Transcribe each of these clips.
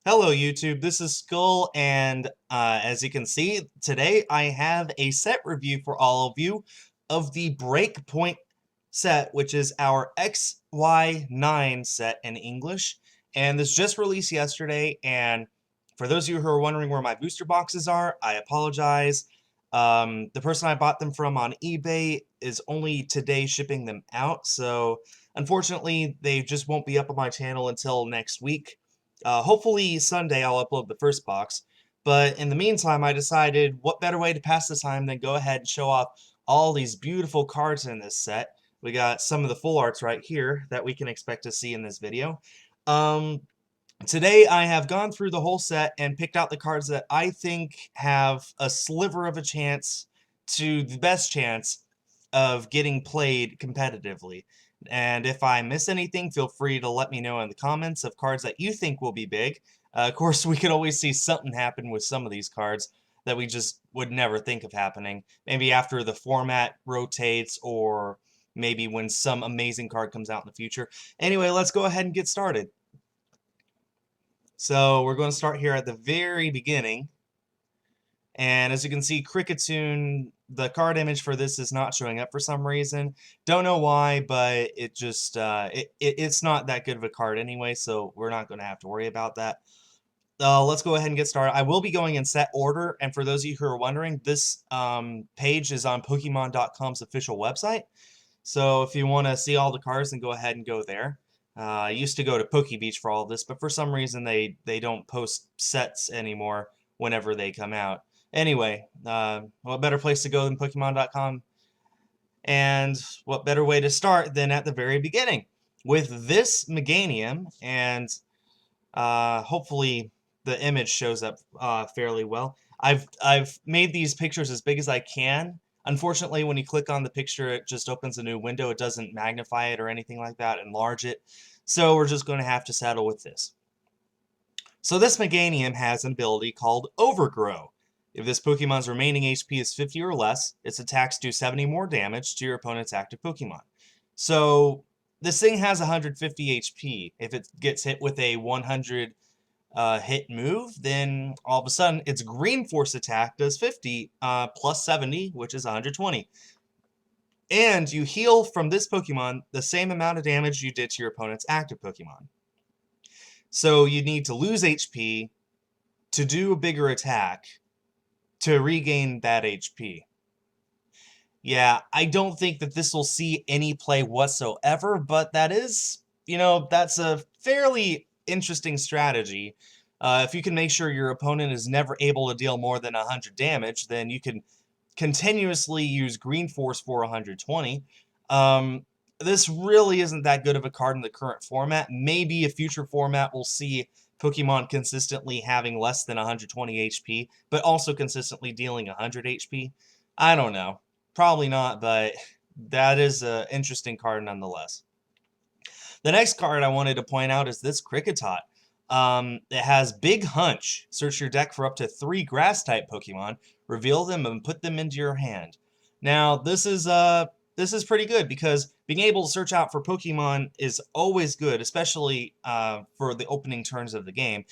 Hello YouTube, this is Skull, and as you can see, today I have a set review for all of you of the BREAKpoint set, which is our XY9 set in English, and this just released yesterday, and for those of you who are wondering where my booster boxes are, I apologize. The person I bought them from on eBay is only today shipping them out, so unfortunately they just won't be up on my channel until next week. Hopefully Sunday I'll upload the first box, but in the meantime I decided what better way to pass the time than go ahead and show off all these beautiful cards in this set. We got some of the full arts right here that we can expect to see in this video. Um, Today I have gone through the whole set and picked out the cards that I think have a sliver of a chance to the best chance of getting played competitively. And if I miss anything, feel free to let me know in the comments of cards that you think will be big. Of course, we could always see something happen with some of these cards that we just would never think of happening. Maybe after the format rotates, or maybe when some amazing card comes out in the future. Anyway, let's go ahead and get started. So we're going to start here at the very beginning. And as you can see, Cricketune, the card image for this is not showing up for some reason. Don't know why, but it just it's not that good of a card anyway, so we're not going to have to worry about that. Let's go ahead and get started. I will be going in set order, and for those of you who are wondering, this page is on Pokemon.com's official website. So if you want to see all the cards, then go ahead and go there. I used to go to PokeBeach for all of this, but for some reason they don't post sets anymore whenever they come out. Anyway, what better place to go than Pokemon.com? And what better way to start than at the very beginning with this Meganium, and hopefully the image shows up fairly well. I've made these pictures as big as I can. Unfortunately, when you click on the picture, it just opens a new window. It doesn't magnify it or anything like that, enlarge it. So we're just going to have to settle with this. So this Meganium has an ability called Overgrow. If this Pokemon's remaining HP is 50 or less, its attacks do 70 more damage to your opponent's active Pokemon. So this thing has 150 HP. If it gets hit with a 100 hit move, then all of a sudden its Green Force attack does 50 plus 70, which is 120. And you heal from this Pokemon the same amount of damage you did to your opponent's active Pokemon. So you need to lose HP to do a bigger attack to regain that HP. Yeah, I don't think that this will see any play whatsoever, but that is, that's a fairly interesting strategy. If you can make sure your opponent is never able to deal more than 100 damage, then you can continuously use Green Force for 120. This really isn't that good of a card in the current format. Maybe a future format will see Pokemon consistently having less than 120 HP, but also consistently dealing 100 HP. I don't know. Probably not, but that is an interesting card nonetheless. The next card I wanted to point out is this Kricketot. It has Big Hunch. Search your deck for up to 3 Grass-type Pokemon, reveal them, and put them into your hand. Now, this is pretty good because being able to search out for Pokemon is always good, especially for the opening turns of the game.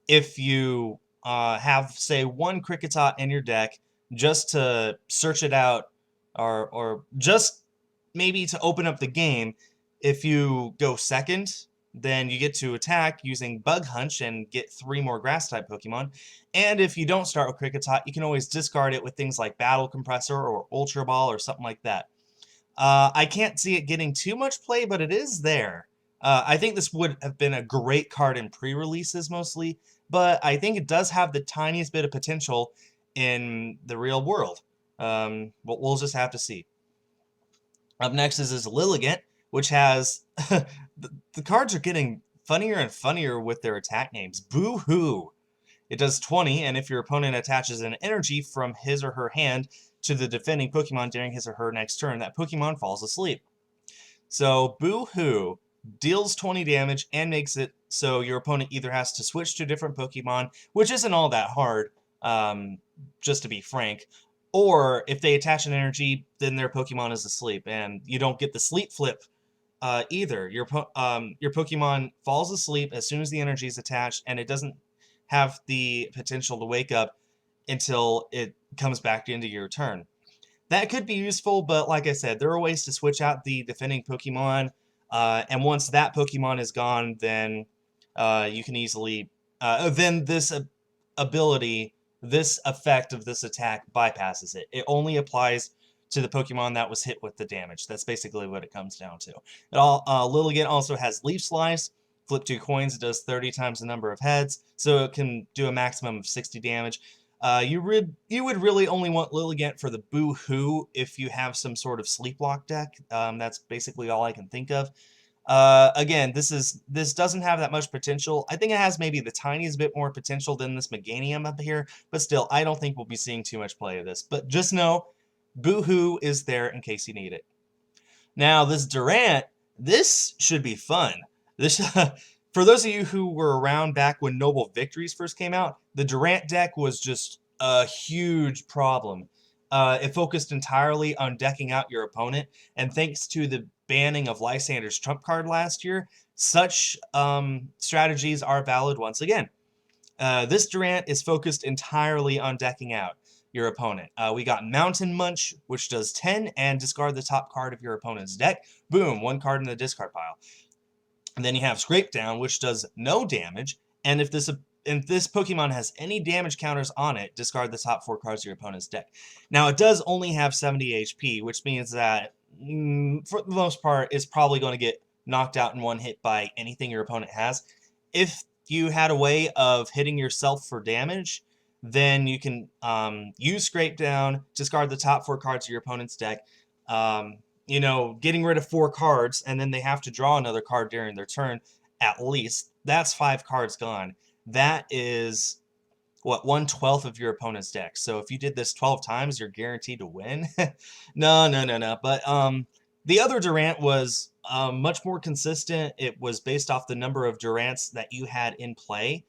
If you have, say, one Kricketot in your deck just to search it out, or just maybe to open up the game, if you go second, then you get to attack using Bug Hunch and get 3 more Grass-type Pokemon. And if you don't start with Kricketot, you can always discard it with things like Battle Compressor or Ultra Ball or something like that. I can't see it getting too much play, but it is there. I think this would have been a great card in pre-releases mostly, but I think it does have the tiniest bit of potential in the real world. But we'll just have to see. Up next is this Lilligant, which has... the cards are getting funnier and funnier with their attack names. Boo-hoo! It does 20, and if your opponent attaches an energy from his or her hand to the defending Pokemon during his or her next turn, that Pokemon falls asleep. So, Boo-hoo deals 20 damage and makes it so your opponent either has to switch to a different Pokemon, which isn't all that hard, just to be frank, or if they attach an energy, then their Pokemon is asleep, and you don't get the sleep flip either. Your Pokemon falls asleep as soon as the energy is attached, and it doesn't have the potential to wake up until it comes back into your turn. That could be useful, but like I said, there are ways to switch out the defending Pokemon, and once that Pokemon is gone, then you can easily then this ability, this effect of this attack bypasses it. It only applies to the Pokemon that was hit with the damage. That's basically what it comes down to. Lilligant also has Leaf Slice. Flip 2 coins, it does 30 times the number of heads, so it can do a maximum of 60 damage. You would really only want Lilligant for the Boo-Hoo if you have some sort of Sleep Lock deck. That's basically all I can think of. Again, this doesn't have that much potential. I think it has maybe the tiniest bit more potential than this Meganium up here, but still, I don't think we'll be seeing too much play of this. But just know, Boo-Hoo is there in case you need it. Now, this Durant, this should be fun. This, for those of you who were around back when Noble Victories first came out, the Durant deck was just a huge problem. It focused entirely on decking out your opponent, and thanks to the banning of Lysander's trump card last year, such strategies are valid once again. This Durant is focused entirely on decking out your opponent. We got Mountain Munch, which does 10, and discard the top card of your opponent's deck. Boom, one card in the discard pile. And then you have Scrape Down, which does no damage, and if this Pokemon has any damage counters on it, discard the top 4 cards of your opponent's deck. Now, it does only have 70 HP, which means that, for the most part, it's probably going to get knocked out in one hit by anything your opponent has. If you had a way of hitting yourself for damage, then you can use Scrape Down, discard the top 4 cards of your opponent's deck, getting rid of 4 cards, and then they have to draw another card during their turn, at least. That's 5 cards gone. That is, what, 1/12 of your opponent's deck. So if you did this 12 times, you're guaranteed to win. No. But the other Durant was much more consistent. It was based off the number of Durants that you had in play,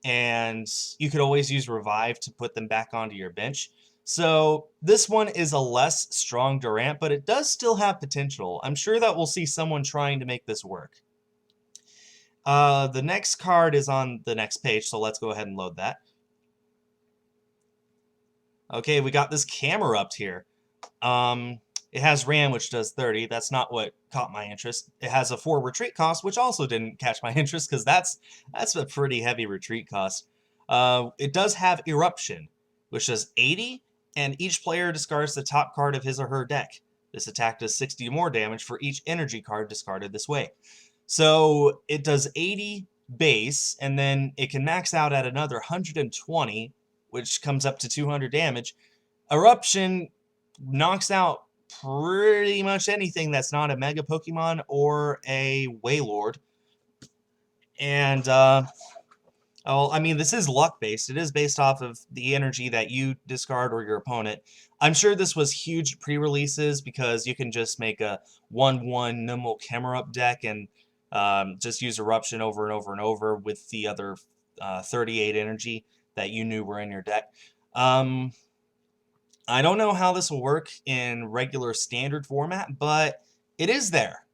and you could always use Revive to put them back onto your bench. So this one is a less strong Durant, but it does still have potential. I'm sure that we'll see someone trying to make this work. The next card is on the next page, so let's go ahead and load that. Okay, we got this Camerupt here. It has Ram, which does 30. That's not what caught my interest. It has a 4 retreat cost, which also didn't catch my interest because that's a pretty heavy retreat cost. It does have Eruption, which does 80, and each player discards the top card of his or her deck. This attack does 60 more damage for each energy card discarded this way. So it does 80 base, and then it can max out at another 120, which comes up to 200 damage. Eruption knocks out pretty much anything that's not a Mega Pokemon or a Wailord. And, this is luck-based. It is based off of the energy that you discard or your opponent. I'm sure this was huge pre-releases because you can just make a 1/1 Nimble Camerupt deck and just use Eruption over and over and over with the other 38 energy that you knew were in your deck. I don't know how this will work in regular standard format, but it is there.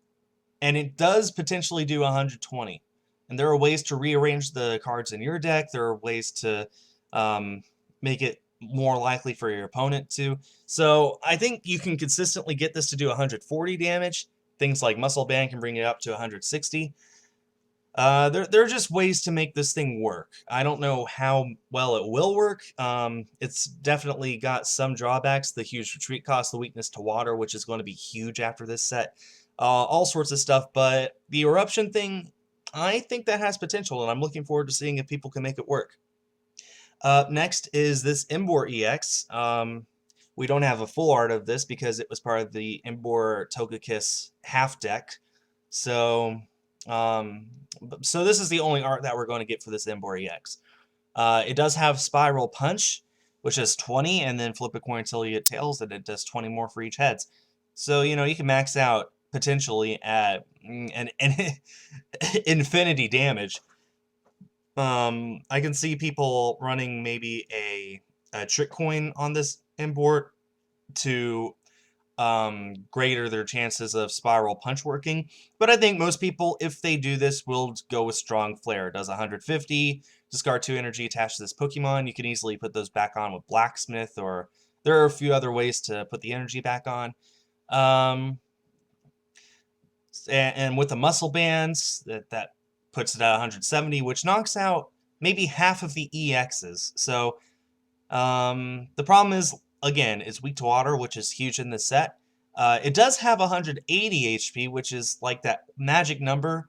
And it does potentially do 120. And there are ways to rearrange the cards in your deck. There are ways to make it more likely for your opponent to. So I think you can consistently get this to do 140 damage. Things like Muscle Band can bring it up to 160. There are just ways to make this thing work. I don't know how well it will work. It's definitely got some drawbacks. The huge retreat cost, the weakness to water, which is going to be huge after this set. All sorts of stuff, but the Eruption thing, I think that has potential, and I'm looking forward to seeing if people can make it work. Next is this Embor EX. We don't have a full art of this because it was part of the Embor Togekiss half deck. So this is the only art that we're going to get for this Embor EX. It does have Spiral Punch, which is 20, and then flip a coin until you get tails, and it does 20 more for each heads. So, you can max out potentially at an infinity damage. I can see people running maybe a trick coin on this import to greater their chances of Spiral Punch working. But I think most people, if they do this, will go with Strong Flare. It does 150, discard 2 energy attached to this Pokemon. You can easily put those back on with Blacksmith, or there are a few other ways to put the energy back on. Um, and with the Muscle Bands, that puts it at 170, which knocks out maybe half of the EXs. So the problem is, again, it's weak to water, which is huge in this set. It does have 180 HP, which is like that magic number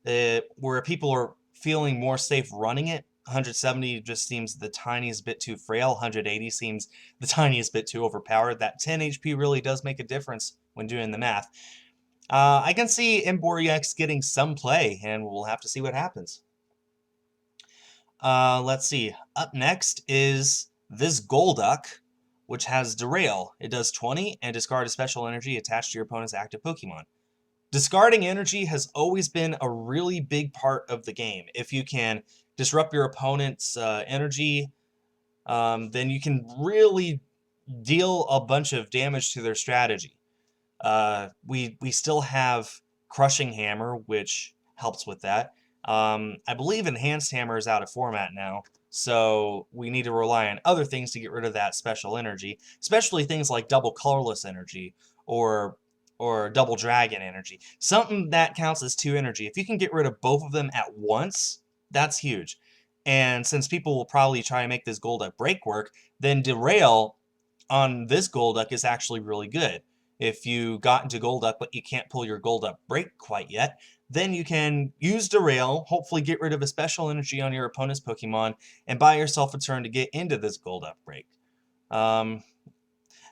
where people are feeling more safe running it. 170 just seems the tiniest bit too frail. 180 seems the tiniest bit too overpowered. That 10 HP really does make a difference when doing the math. I can see Emborex getting some play, and we'll have to see what happens. Let's see. Up next is this Golduck, which has Derail. It does 20 and discard a special energy attached to your opponent's active Pokemon. Discarding energy has always been a really big part of the game. If you can disrupt your opponent's energy, then you can really deal a bunch of damage to their strategy. We still have Crushing Hammer, which helps with that. I believe Enhanced Hammer is out of format now, so we need to rely on other things to get rid of that special energy, especially things like Double Colorless Energy or Double Dragon Energy. Something that counts as 2 energy. If you can get rid of both of them at once, that's huge. And since people will probably try and make this Golduck break work, then Derail on this Golduck is actually really good. If you got into Golduck but you can't pull your Golduck break quite yet, then you can use Derail, hopefully get rid of a special energy on your opponent's Pokemon, and buy yourself a turn to get into this Golduck break.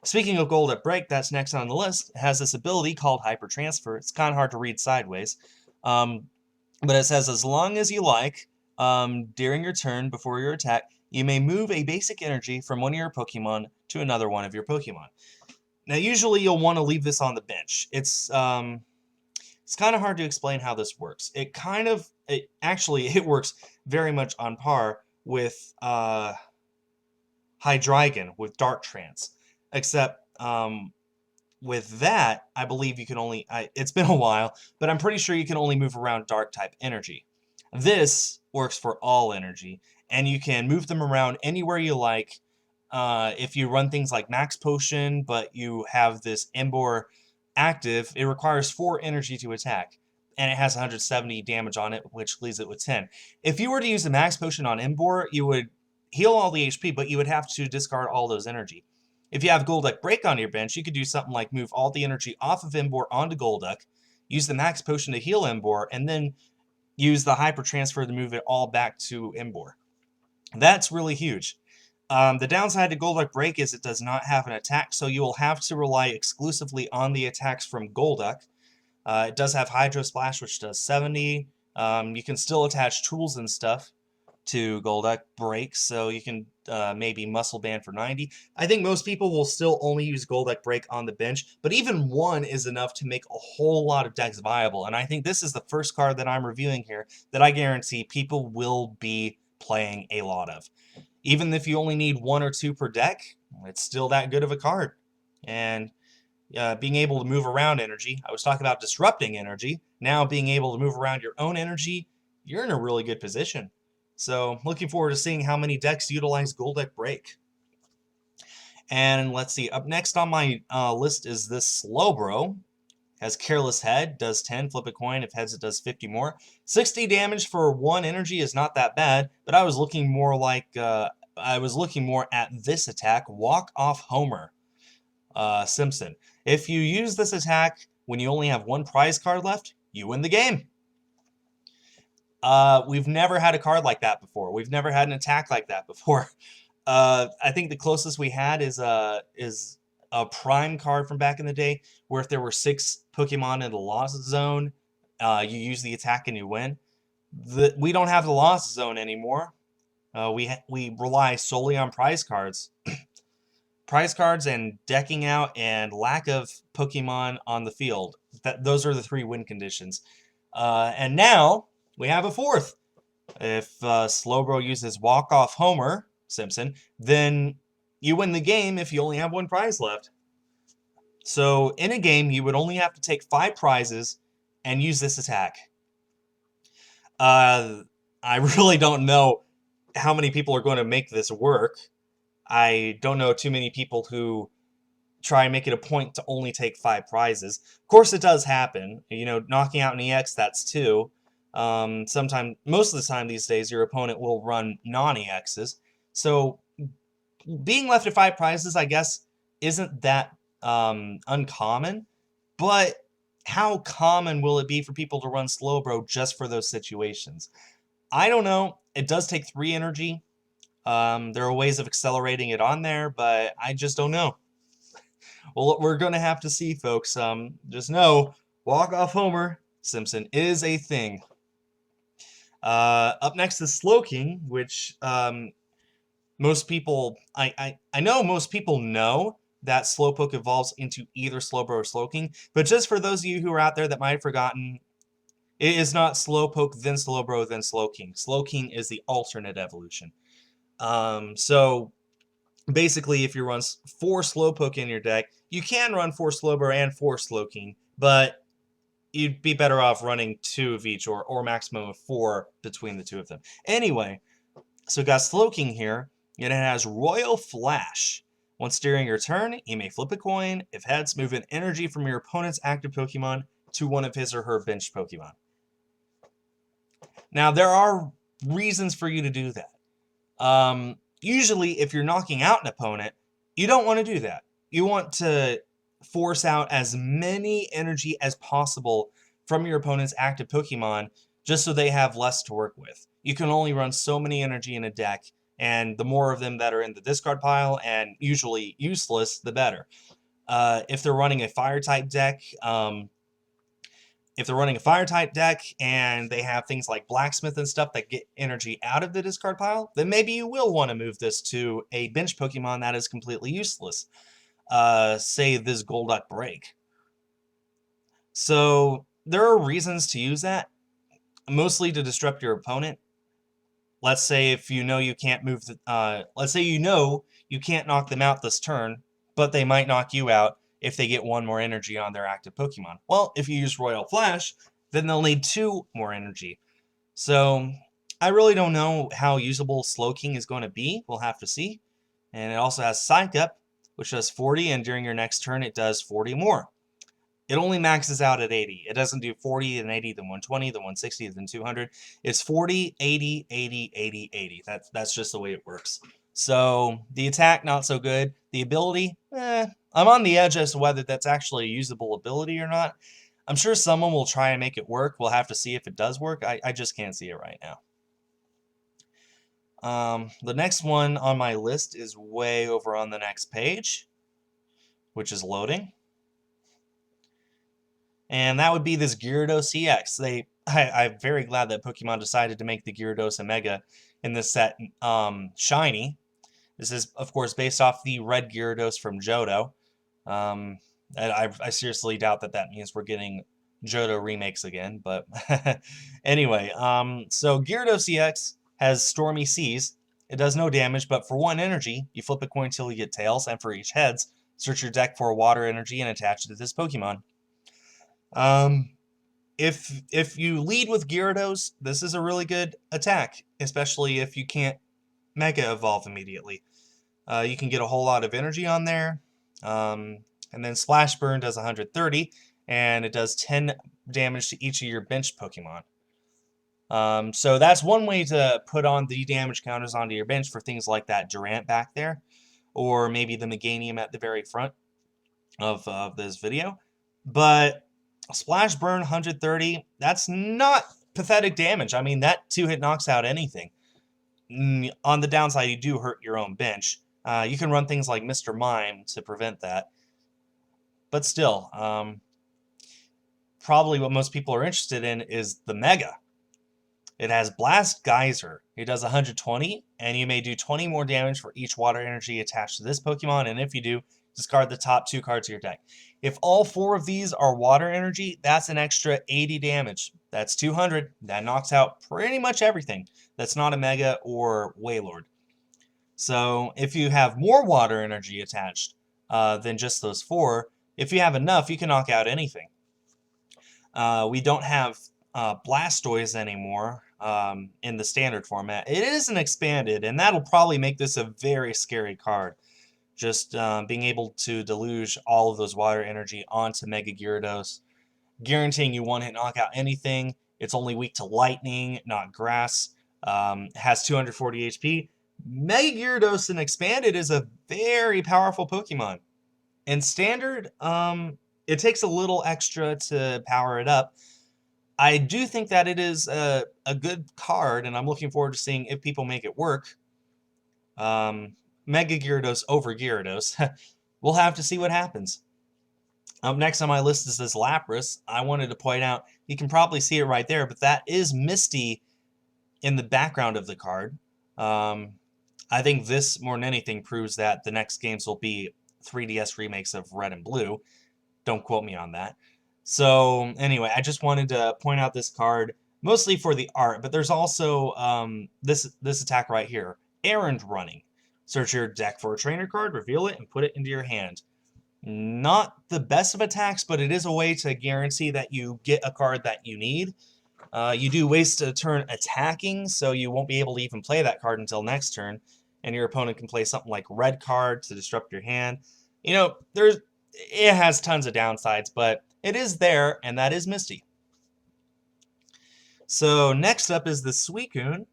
Speaking of Golduck break, that's next on the list. It has this ability called Hyper Transfer. It's kind of hard to read sideways. But it says, as long as you like, during your turn before your attack, you may move a basic energy from one of your Pokemon to another one of your Pokemon. Now, usually you'll want to leave this on the bench. It's kind of hard to explain how this works. It works very much on par with Hydreigon with Dark Trance, except with that, I believe you can only. It's been a while, but I'm pretty sure you can only move around Dark type energy. This works for all energy, and you can move them around anywhere you like. If you run things like Max Potion, but you have this Emboar active, it requires 4 energy to attack, and it has 170 damage on it, which leaves it with 10. If you were to use the Max Potion on Emboar, you would heal all the HP, but you would have to discard all those energy. If you have Golduck Break on your bench, you could do something like move all the energy off of Emboar onto Golduck, use the Max Potion to heal Emboar, and then use the Hyper Transfer to move it all back to Emboar. That's really huge. The downside to Golduck Break is it does not have an attack, so you will have to rely exclusively on the attacks from Golduck. It does have Hydro Splash, which does 70. You can still attach tools and stuff to Golduck Break, so you can maybe Muscle Band for 90. I think most people will still only use Golduck Break on the bench, but even one is enough to make a whole lot of decks viable, and I think this is the first card that I'm reviewing here that I guarantee people will be playing a lot of. Even if you only need 1 or 2 per deck, it's still that good of a card. And being able to move around energy, I was talking about disrupting energy, now being able to move around your own energy, you're in a really good position. So looking forward to seeing how many decks utilize Golduck Break. And let's see, up next on my list is this Slowbro. Has Careless Head, does 10, flip a coin, if heads it does 50 more. 60 damage for 1 energy is not that bad, but I was looking more at this attack, Walk Off Homer Simpson. If you use this attack when you only have 1 prize card left, you win the game. We've never had a card like that before. We've never had an attack like that before. I think the closest we had is a prime card from back in the day, where if there were 6 Pokemon in the Lost Zone, you use the attack and you win. We don't have the Lost Zone anymore. We rely solely on prize cards. Prize cards and decking out and lack of Pokemon on the field. Those are the 3 win conditions. And now we have a 4th. If Slowbro uses Walk Off Homer Simpson, then you win the game if you only have 1 prize left. So in a game, you would only have to take 5 prizes and use this attack. I really don't know how many people are going to make this work. I don't know too many people who try and make it a point to only take 5 prizes. Of course, it does happen. You know, knocking out an EX, that's 2. Sometimes, most of the time these days, your opponent will run non-EXs. So being left at 5 prizes, I guess, isn't that uncommon. But how common will it be for people to run Slowbro just for those situations? I don't know. It does take 3 energy. There are ways of accelerating it on there, but I just don't know. Well, we're going to have to see, folks. Just know, walk off Homer Simpson is a thing. Up next is Slowking, which most people, I know most people know that Slowpoke evolves into either Slowbro or Slowking, but just for those of you who are out there that might have forgotten, it is not Slowpoke, then Slowbro, then Slowking. Slowking is the alternate evolution. So basically, if you run 4 Slowpoke in your deck, you can run 4 Slowbro and 4 Slowking, but you'd be better off running 2 of each, or maximum of 4 between the 2 of them. Anyway, so we got Slowking here, and it has Royal Flash. Once during your turn, you may flip a coin. If heads, move an energy from your opponent's active Pokemon to one of his or her bench Pokemon. Now, there are reasons for you to do that. Usually, if you're knocking out an opponent, you don't want to do that. You want to force out as many energy as possible from your opponent's active Pokemon just so they have less to work with. You can only run so many energy in a deck, and the more of them that are in the discard pile and usually useless, the better. If they're running a Fire-type deck, and they have things like Blacksmith and stuff that get energy out of the discard pile, then maybe you will want to move this to a bench Pokemon that is completely useless. Say this Golduck Break. So there are reasons to use that, mostly to disrupt your opponent. Let's say if you know you can't move let's say you know you can't knock them out this turn, but they might knock you out if they get 1 more energy on their active Pokemon. Well, if you use Royal Flash, then they'll need 2 more energy. So I really don't know how usable Slowking is going to be. We'll have to see. And it also has Psych Up, which does 40, and during your next turn it does 40 more. It only maxes out at 80. It doesn't do 40, then 80, then 120, then 160, then 200. It's 40, 80, 80, 80, 80. That's just the way it works. So the attack, not so good. The ability, I'm on the edge as to whether that's actually a usable ability or not. I'm sure someone will try and make it work. We'll have to see if it does work. I just can't see it right now. The next one on my list is way over on the next page, which is loading. And that would be this Gyarados EX. I'm very glad that Pokemon decided to make the Gyarados and Mega in this set shiny. This is, of course, based off the red Gyarados from Johto. I seriously doubt that means we're getting Johto remakes again, but anyway, so Gyarados EX has Stormy Seas. It does no damage, but for 1 energy, you flip a coin till you get tails, and for each heads, search your deck for a water energy and attach it to this Pokemon. If you lead with Gyarados, this is a really good attack, especially if you can't Mega Evolve immediately. You can get a whole lot of energy on there, and then Splash Burn does 130, and it does 10 damage to each of your bench Pokemon. So that's one way to put on the damage counters onto your bench for things like that Durant back there, or maybe the Meganium at the very front of this video. But Splash Burn 130, that's not pathetic damage. I mean, that 2-hit knocks out anything. On the downside, you do hurt your own bench. You can run things like Mr. Mime to prevent that. But still, probably what most people are interested in is the Mega. It has Blast Geyser. It does 120, and you may do 20 more damage for each water energy attached to this Pokemon, and if you do, discard the top 2 cards of your deck. If all 4 of these are water energy, that's an extra 80 damage. That's 200. That knocks out pretty much everything that's not a Mega or Wailord. So if you have more water energy attached than just those 4, If you have enough, you can knock out anything. We don't have Blastoise anymore in the standard format. It isn't expanded, and that'll probably make this a very scary card. Just being able to deluge all of those water energy onto Mega Gyarados, guaranteeing you one-hit knockout anything. It's only weak to lightning, not grass. Has 240 HP. Mega Gyarados in expanded is a very powerful Pokemon. In standard, it takes a little extra to power it up. I do think that it is a good card, and I'm looking forward to seeing if people make it work. Mega Gyarados over Gyarados. We'll have to see what happens. Up next on my list is this Lapras. I wanted to point out, you can probably see it right there, but that is Misty in the background of the card. I think this, more than anything, proves that the next games will be 3DS remakes of Red and Blue. Don't quote me on that. So, anyway, I just wanted to point out this card, mostly for the art, but there's also this attack right here, Errand Running. Search your deck for a trainer card, reveal it, and put it into your hand. Not the best of attacks, but it is a way to guarantee that you get a card that you need. You do waste a turn attacking, so you won't be able to even play that card until next turn, and your opponent can play something like red card to disrupt your hand. You know, it has tons of downsides, but it is there, and that is Misty. So next up is the Suicune.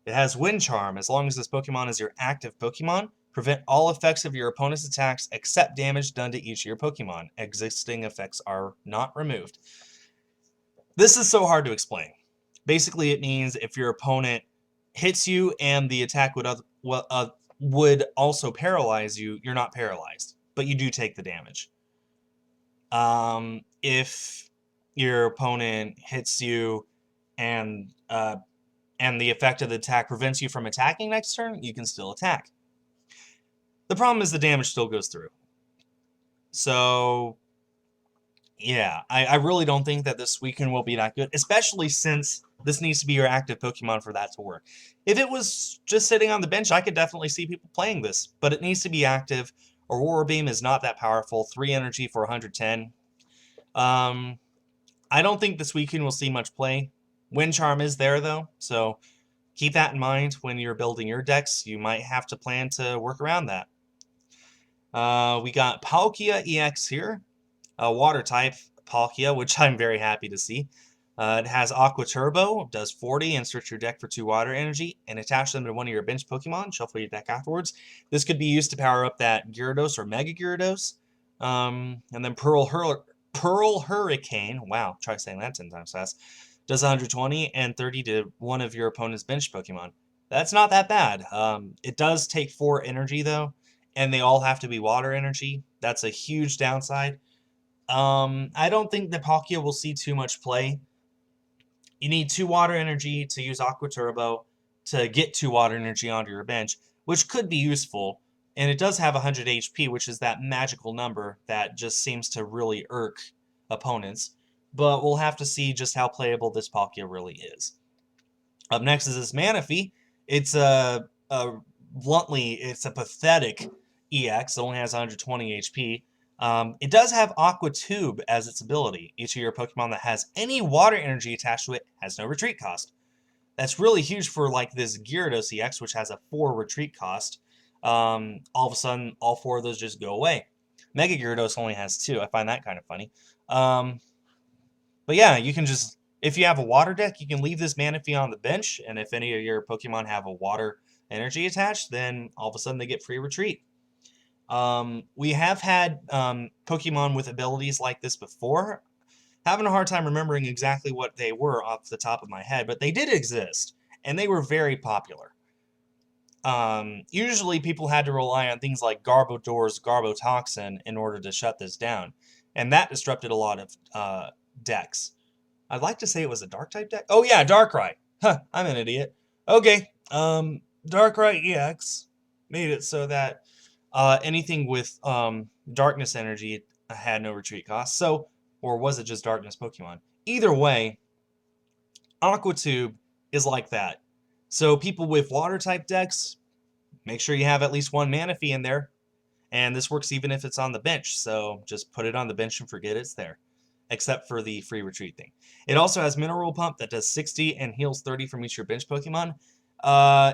It has Wind Charm. As long as this Pokemon is your active Pokemon, prevent all effects of your opponent's attacks except damage done to each of your Pokemon. Existing effects are not removed. This is so hard to explain. Basically, it means if your opponent hits you and the attack would also paralyze you, you're not paralyzed, but you do take the damage. If your opponent hits you and the effect of the attack prevents you from attacking next turn, you can still attack. The problem is the damage still goes through. So, yeah, I really don't think that this Suicune will be that good, especially since this needs to be your active Pokemon for that to work. If it was just sitting on the bench, I could definitely see people playing this, but it needs to be active. Aurora Beam is not that powerful. 3 energy for 110. I don't think the Suicune will see much play. Wind Charm is there, though, so keep that in mind when you're building your decks. You might have to plan to work around that. We got Palkia EX here, a water type Palkia, which I'm very happy to see. It has Aqua Turbo, does 40, and search your deck for 2 water energy, and attach them to one of your bench Pokemon, shuffle your deck afterwards. This could be used to power up that Gyarados or Mega Gyarados. And then Pearl Hurricane, wow, try saying that 10 times fast, does 120 and 30 to one of your opponent's bench Pokemon. That's not that bad. It does take 4 energy, though, and they all have to be water energy. That's a huge downside. I don't think the Palkia will see too much play. You need 2 water energy to use Aqua Turbo to get 2 water energy onto your bench, which could be useful. And it does have 100 HP, which is that magical number that just seems to really irk opponents. But we'll have to see just how playable this Palkia really is. Up next is this Manaphy. It's bluntly, it's a pathetic EX. It only has 120 HP. It does have Aqua Tube as its ability. Each of your Pokemon that has any water energy attached to it has no retreat cost. That's really huge for like this Gyarados EX, which has a 4 retreat cost. All of a sudden, all 4 of those just go away. Mega Gyarados only has 2. I find that kind of funny. But yeah, you can just, if you have a water deck, you can leave this Manaphy on the bench, and if any of your Pokemon have a water energy attached, then all of a sudden they get free retreat. We have had Pokemon with abilities like this before. Having a hard time remembering exactly what they were off the top of my head, but they did exist, and they were very popular. Usually people had to rely on things like Garbodor's Garbotoxin in order to shut this down, and that disrupted a lot of decks. I'd like to say it was a Dark-type deck. Oh yeah, Darkrai. Huh, I'm an idiot. Okay, Darkrai EX made it so that anything with darkness energy had no retreat cost. So, or was it just darkness Pokemon? Either way, Aqua Tube is like that. So people with water type decks, make sure you have at least 1 Manaphy in there. And this works even if it's on the bench, so just put it on the bench and forget it's there, except for the free retreat thing. It also has Mineral Pump that does 60 and heals 30 from each of your bench Pokemon.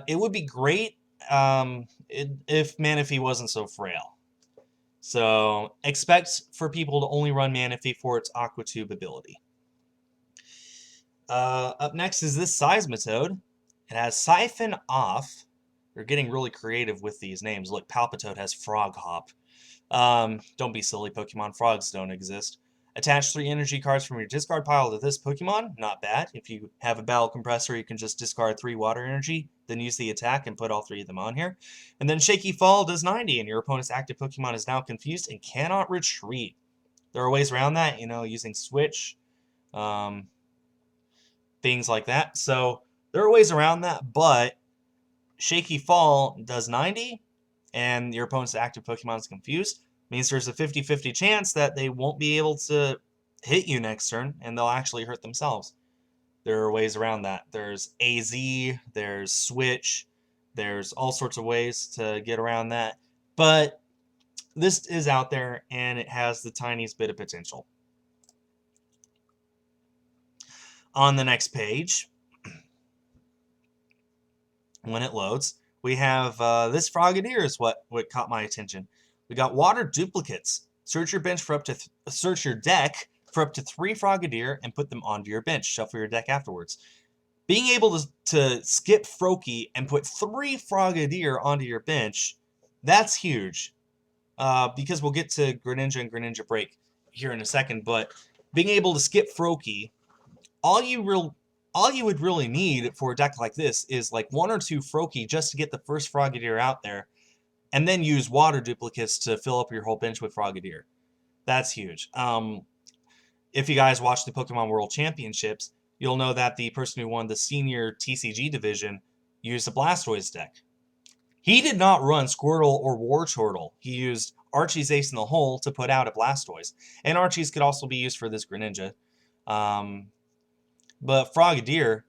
It would be great if Manaphy wasn't so frail. So expect for people to only run Manaphy for its Aqua Tube ability. Up next is this Seismitoad. It has Siphon Off. They're getting really creative with these names. Look, Palpitoad has Frog Hop. Don't be silly, Pokemon. Frogs don't exist. Attach 3 energy cards from your discard pile to this Pokemon. Not bad. If you have a Battle Compressor, you can just discard 3 water energy, then use the attack and put all 3 of them on here. And then Shaky Fall does 90, and your opponent's active Pokemon is now confused and cannot retreat. There are ways around that, using Switch, things like that. So there are ways around that, but Shaky Fall does 90, and your opponent's active Pokemon is confused. Means there's a 50-50 chance that they won't be able to hit you next turn, and they'll actually hurt themselves. There are ways around that. There's AZ, there's Switch, there's all sorts of ways to get around that. But this is out there, and it has the tiniest bit of potential. On the next page, when it loads, we have this Frogadier is what caught my attention. We got water duplicates. Search your bench for up to search your deck for up to 3 Frogadier and put them onto your bench. Shuffle your deck afterwards. Being able to skip Froakie and put 3 Frogadier onto your bench, that's huge. Because we'll get to Greninja and Greninja Break here in a second, but being able to skip Froakie, all you would really need for a deck like this is like 1 or 2 Froakie just to get the first Frogadier out there, and then use water duplicates to fill up your whole bench with Frogadier. That's huge. If you guys watch the Pokemon World Championships, you'll know that the person who won the senior TCG division used a Blastoise deck. He did not run Squirtle or Wartortle. He used Archie's Ace in the Hole to put out a Blastoise. And Archie's could also be used for this Greninja. But Frogadier,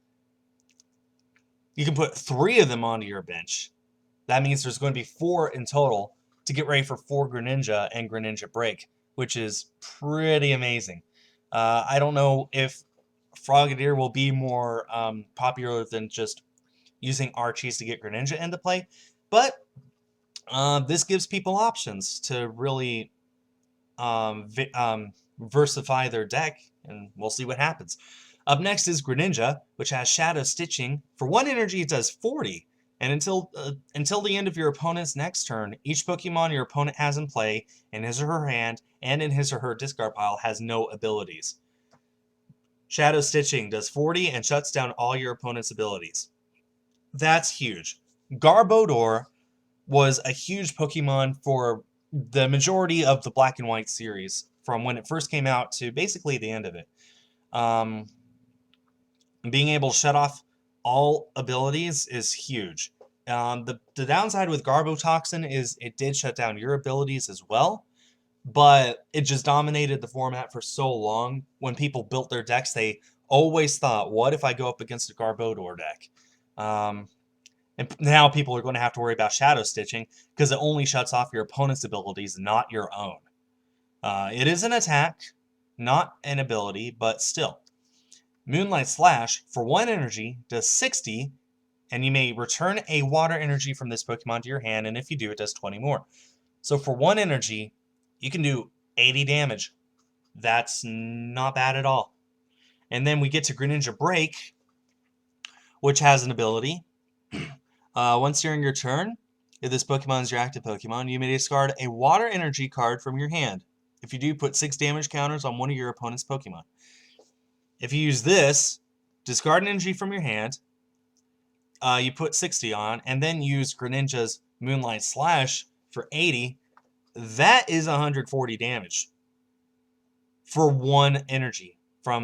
you can put 3 of them onto your bench. That means there's going to be 4 in total to get ready for 4 Greninja and Greninja Break, which is pretty amazing. I don't know if Frogadier will be more popular than just using Archies to get Greninja into play, but this gives people options to really versify their deck, and we'll see what happens. Up next is Greninja, which has Shadow Stitching. For 1 energy, it does 40. And until the end of your opponent's next turn, each Pokemon your opponent has in play, in his or her hand, and in his or her discard pile has no abilities. Shadow Stitching does 40 and shuts down all your opponent's abilities. That's huge. Garbodor was a huge Pokemon for the majority of the Black and White series, from when it first came out to basically the end of it. Being able to shut off all abilities is huge. The downside with Garbotoxin is it did shut down your abilities as well, but it just dominated the format for so long. When people built their decks, they always thought, what if I go up against a Garbodor deck? And now people are going to have to worry about Shadow Stitching because it only shuts off your opponent's abilities, not your own. It is an attack, not an ability, but still. Moonlight Slash, for 1 energy, does 60, and you may return a water energy from this Pokemon to your hand, and if you do, it does 20 more. So for 1 energy, you can do 80 damage. That's not bad at all. And then we get to Greninja Break, which has an ability. Once during your turn, if this Pokemon is your active Pokemon, you may discard a water energy card from your hand. If you do, put 6 damage counters on one of your opponent's Pokemon. If you use this, discard an energy from your hand, you put 60 on, and then use Greninja's Moonlight Slash for 80, that is 140 damage for 1 energy. For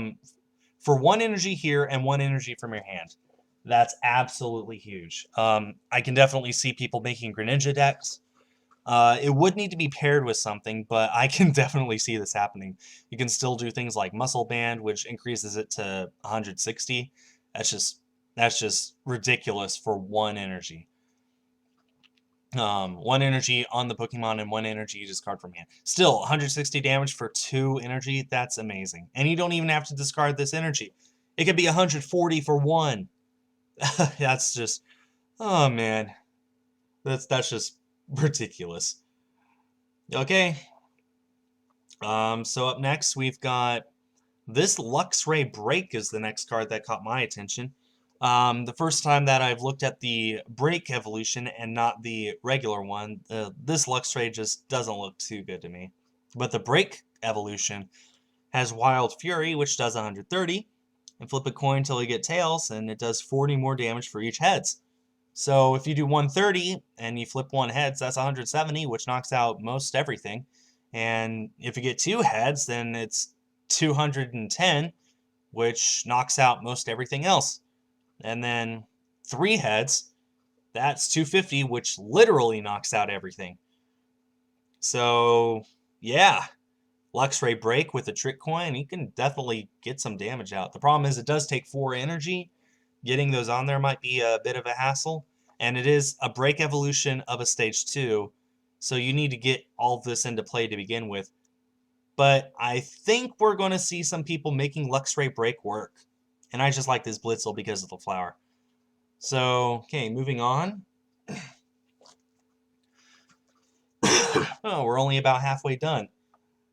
1 energy here and 1 energy from your hand. That's absolutely huge. I can definitely see people making Greninja decks. It would need to be paired with something, but I can definitely see this happening. You can still do things like Muscle Band, which increases it to 160. That's just ridiculous for 1 energy. 1 energy on the Pokemon and 1 energy you discard from hand. Still, 160 damage for 2 energy. That's amazing. And you don't even have to discard this energy. It could be 140 for 1. That's just, oh man, that's just ridiculous. Okay. So up next we've got this Luxray Break is the next card that caught my attention. The first time that I've looked at the Break evolution and not the regular one, this Luxray just doesn't look too good to me. But the Break evolution has Wild Fury, which does 130, and flip a coin until you get tails, and it does 40 more damage for each heads. So if you do 130 and you flip 1 heads, that's 170, which knocks out most everything. And if you get 2 heads, then it's 210, which knocks out most everything else. And then 3 heads, that's 250, which literally knocks out everything. So, yeah, Luxray Break with a Trick Coin, you can definitely get some damage out. The problem is it does take 4 energy. Getting those on there might be a bit of a hassle. And it is a Break evolution of a Stage 2, so you need to get all of this into play to begin with. But I think we're going to see some people making Luxray Break work. And I just like this Blitzel because of the flower. So, okay, moving on. Oh, we're only about halfway done.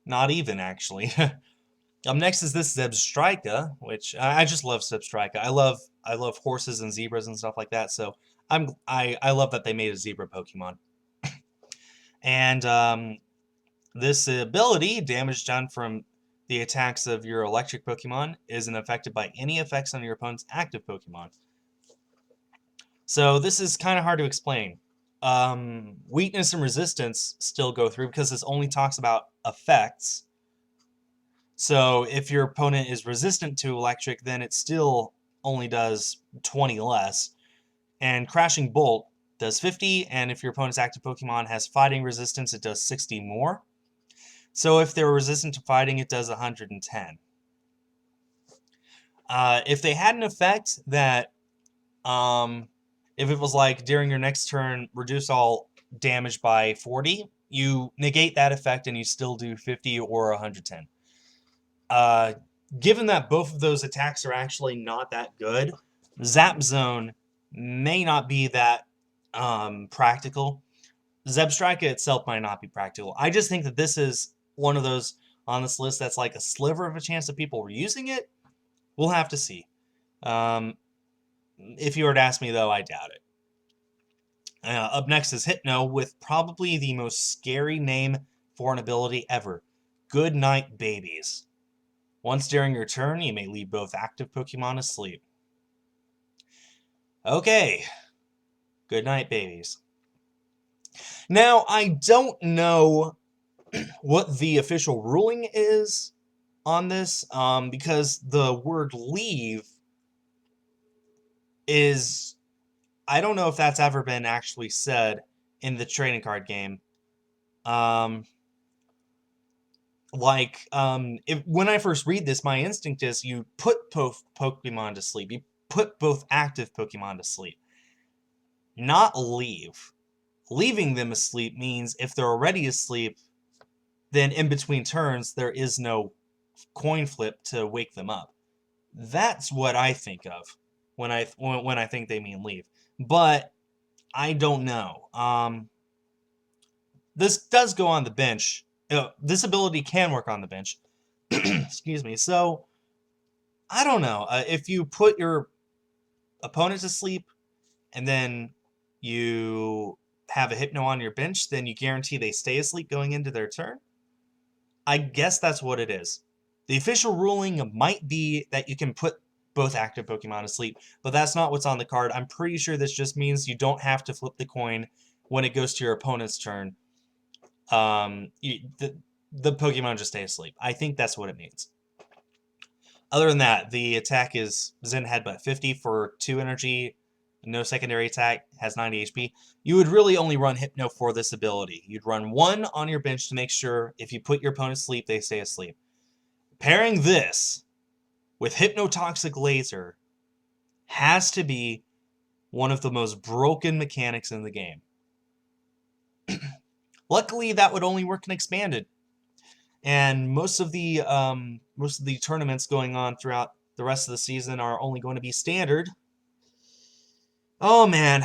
Not even, actually. Up next is this Zebstrika, which I just love Zebstrika. I love horses and zebras and stuff like that. So I love that they made a zebra Pokemon. And this ability, damage done from the attacks of your electric Pokemon, isn't affected by any effects on your opponent's active Pokemon. So this is kind of hard to explain. Weakness and resistance still go through because this only talks about effects. So if your opponent is resistant to electric, then it still only does 20 less. And Crashing Bolt does 50, and if your opponent's active Pokemon has fighting resistance, it does 60 more. So if they're resistant to fighting, it does 110. If they had an effect that, if it was like during your next turn, reduce all damage by 40, you negate that effect and you still do 50 or 110. Given that both of those attacks are actually not that good, Zap Zone may not be that practical. Zebstrika itself might not be practical. I just think that this is one of those on this list that's like a sliver of a chance that people were using it. We'll have to see. If you were to ask me, though, I doubt it. Up next is Hypno with probably the most scary name for an ability ever. Good Night Babies. Once during your turn, you may leave both active Pokemon asleep. Okay. Good Night Babies. Now, I don't know what the official ruling is on this, because the word leave is, I don't know if that's ever been actually said in the trading card game. When I first read this, my instinct is you put both Pokemon to sleep. You put both active Pokemon to sleep. Not leave. Leaving them asleep means if they're already asleep, then in between turns, there is no coin flip to wake them up. That's what I think of when I think they mean leave. But I don't know. This does go on the bench. This ability can work on the bench. Excuse me. So, I don't know. If you put your opponent to sleep and then you have a Hypno on your bench, then you guarantee they stay asleep going into their turn. I guess that's what it is. The official ruling might be that you can put both active Pokemon to sleep, but that's not what's on the card. I'm pretty sure this just means you don't have to flip the coin when it goes to your opponent's turn. The Pokemon just stay asleep. I think that's what it means. Other than that, the attack is Zen Headbutt 50 for 2 energy, no secondary attack, has 90 HP. You would really only run Hypno for this ability. You'd run 1 on your bench to make sure if you put your opponent to sleep, they stay asleep. Pairing this with Hypnotoxic Laser has to be one of the most broken mechanics in the game. Luckily, that would only work in Expanded. And most of the tournaments going on throughout the rest of the season are only going to be Standard. Oh man,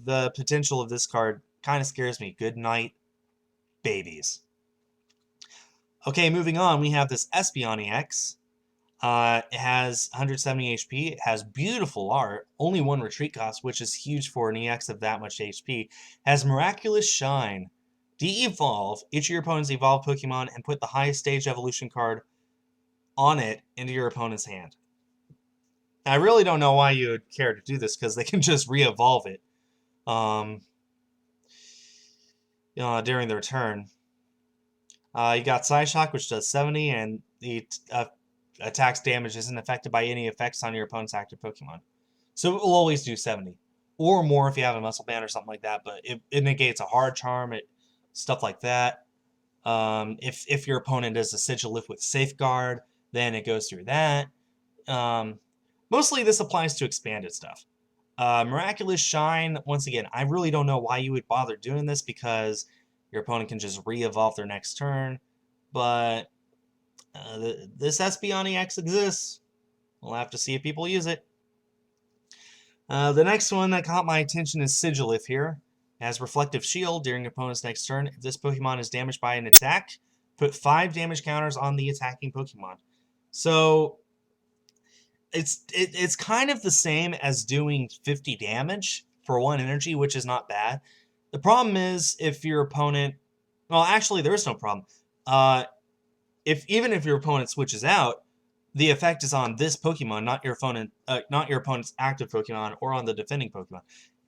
the potential of this card kind of scares me. Good night, babies. Okay, moving on, we have this Espeon EX. It has 170 HP. It has beautiful art. Only one retreat cost, which is huge for an EX of that much HP. Has Miraculous Shine. De-evolve each of your opponent's evolved Pokemon and put the highest stage evolution card on it into your opponent's hand. I really don't know why you would care to do this, because they can just re-evolve it during their turn. You got Psyshock, which does 70, and the attack's damage isn't affected by any effects on your opponent's active Pokemon. So it will always do 70. Or more if you have a Muscle Band or something like that, but it negates a Hard Charm, stuff like that. If your opponent is a Sigilif with Safeguard, then it goes through that. Mostly this applies to expanded stuff. Miraculous Shine, once again, I really don't know why you would bother doing this, because your opponent can just re-evolve their next turn. But this Espeon EX exists. We'll have to see if people use it. The next one that caught my attention is Sigilif here. It has Reflective Shield during your opponent's next turn. If this Pokemon is damaged by an attack, put 5 damage counters on the attacking Pokemon. So it's kind of the same as doing 50 damage for 1 energy, which is not bad. The problem is if your opponent... Well, actually, there is no problem. Even if your opponent switches out, the effect is on this Pokemon, not your opponent's active Pokemon or on the defending Pokemon.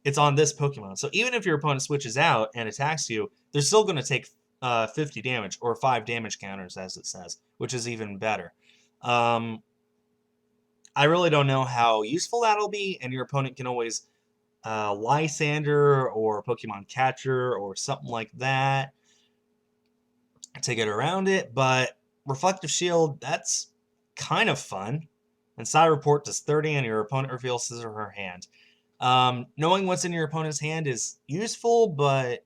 It's on this Pokemon. So even if your opponent switches out and attacks you, they're still going to take 50 damage, or 5 damage counters, as it says, which is even better. I really don't know how useful that'll be, and your opponent can always Lysander or Pokemon Catcher or something like that to get around it, but Reflective Shield, that's kind of fun. And Side Report does 30, and your opponent reveals his or her hand. Knowing what's in your opponent's hand is useful, but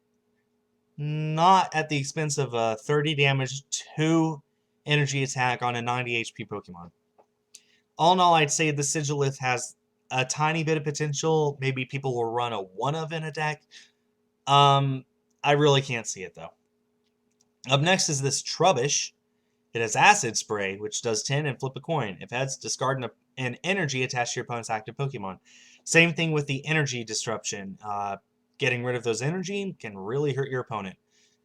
not at the expense of a 30 damage, 2 energy attack on a 90 HP Pokemon. All in all, I'd say the Sigilith has a tiny bit of potential. Maybe people will run a 1-of in a deck. I really can't see it, though. Up next is this Trubbish. It has Acid Spray, which does 10, and flip a coin. If heads, discard an energy attached to your opponent's active Pokemon. Same thing with the Energy Disruption. Getting rid of those energy can really hurt your opponent.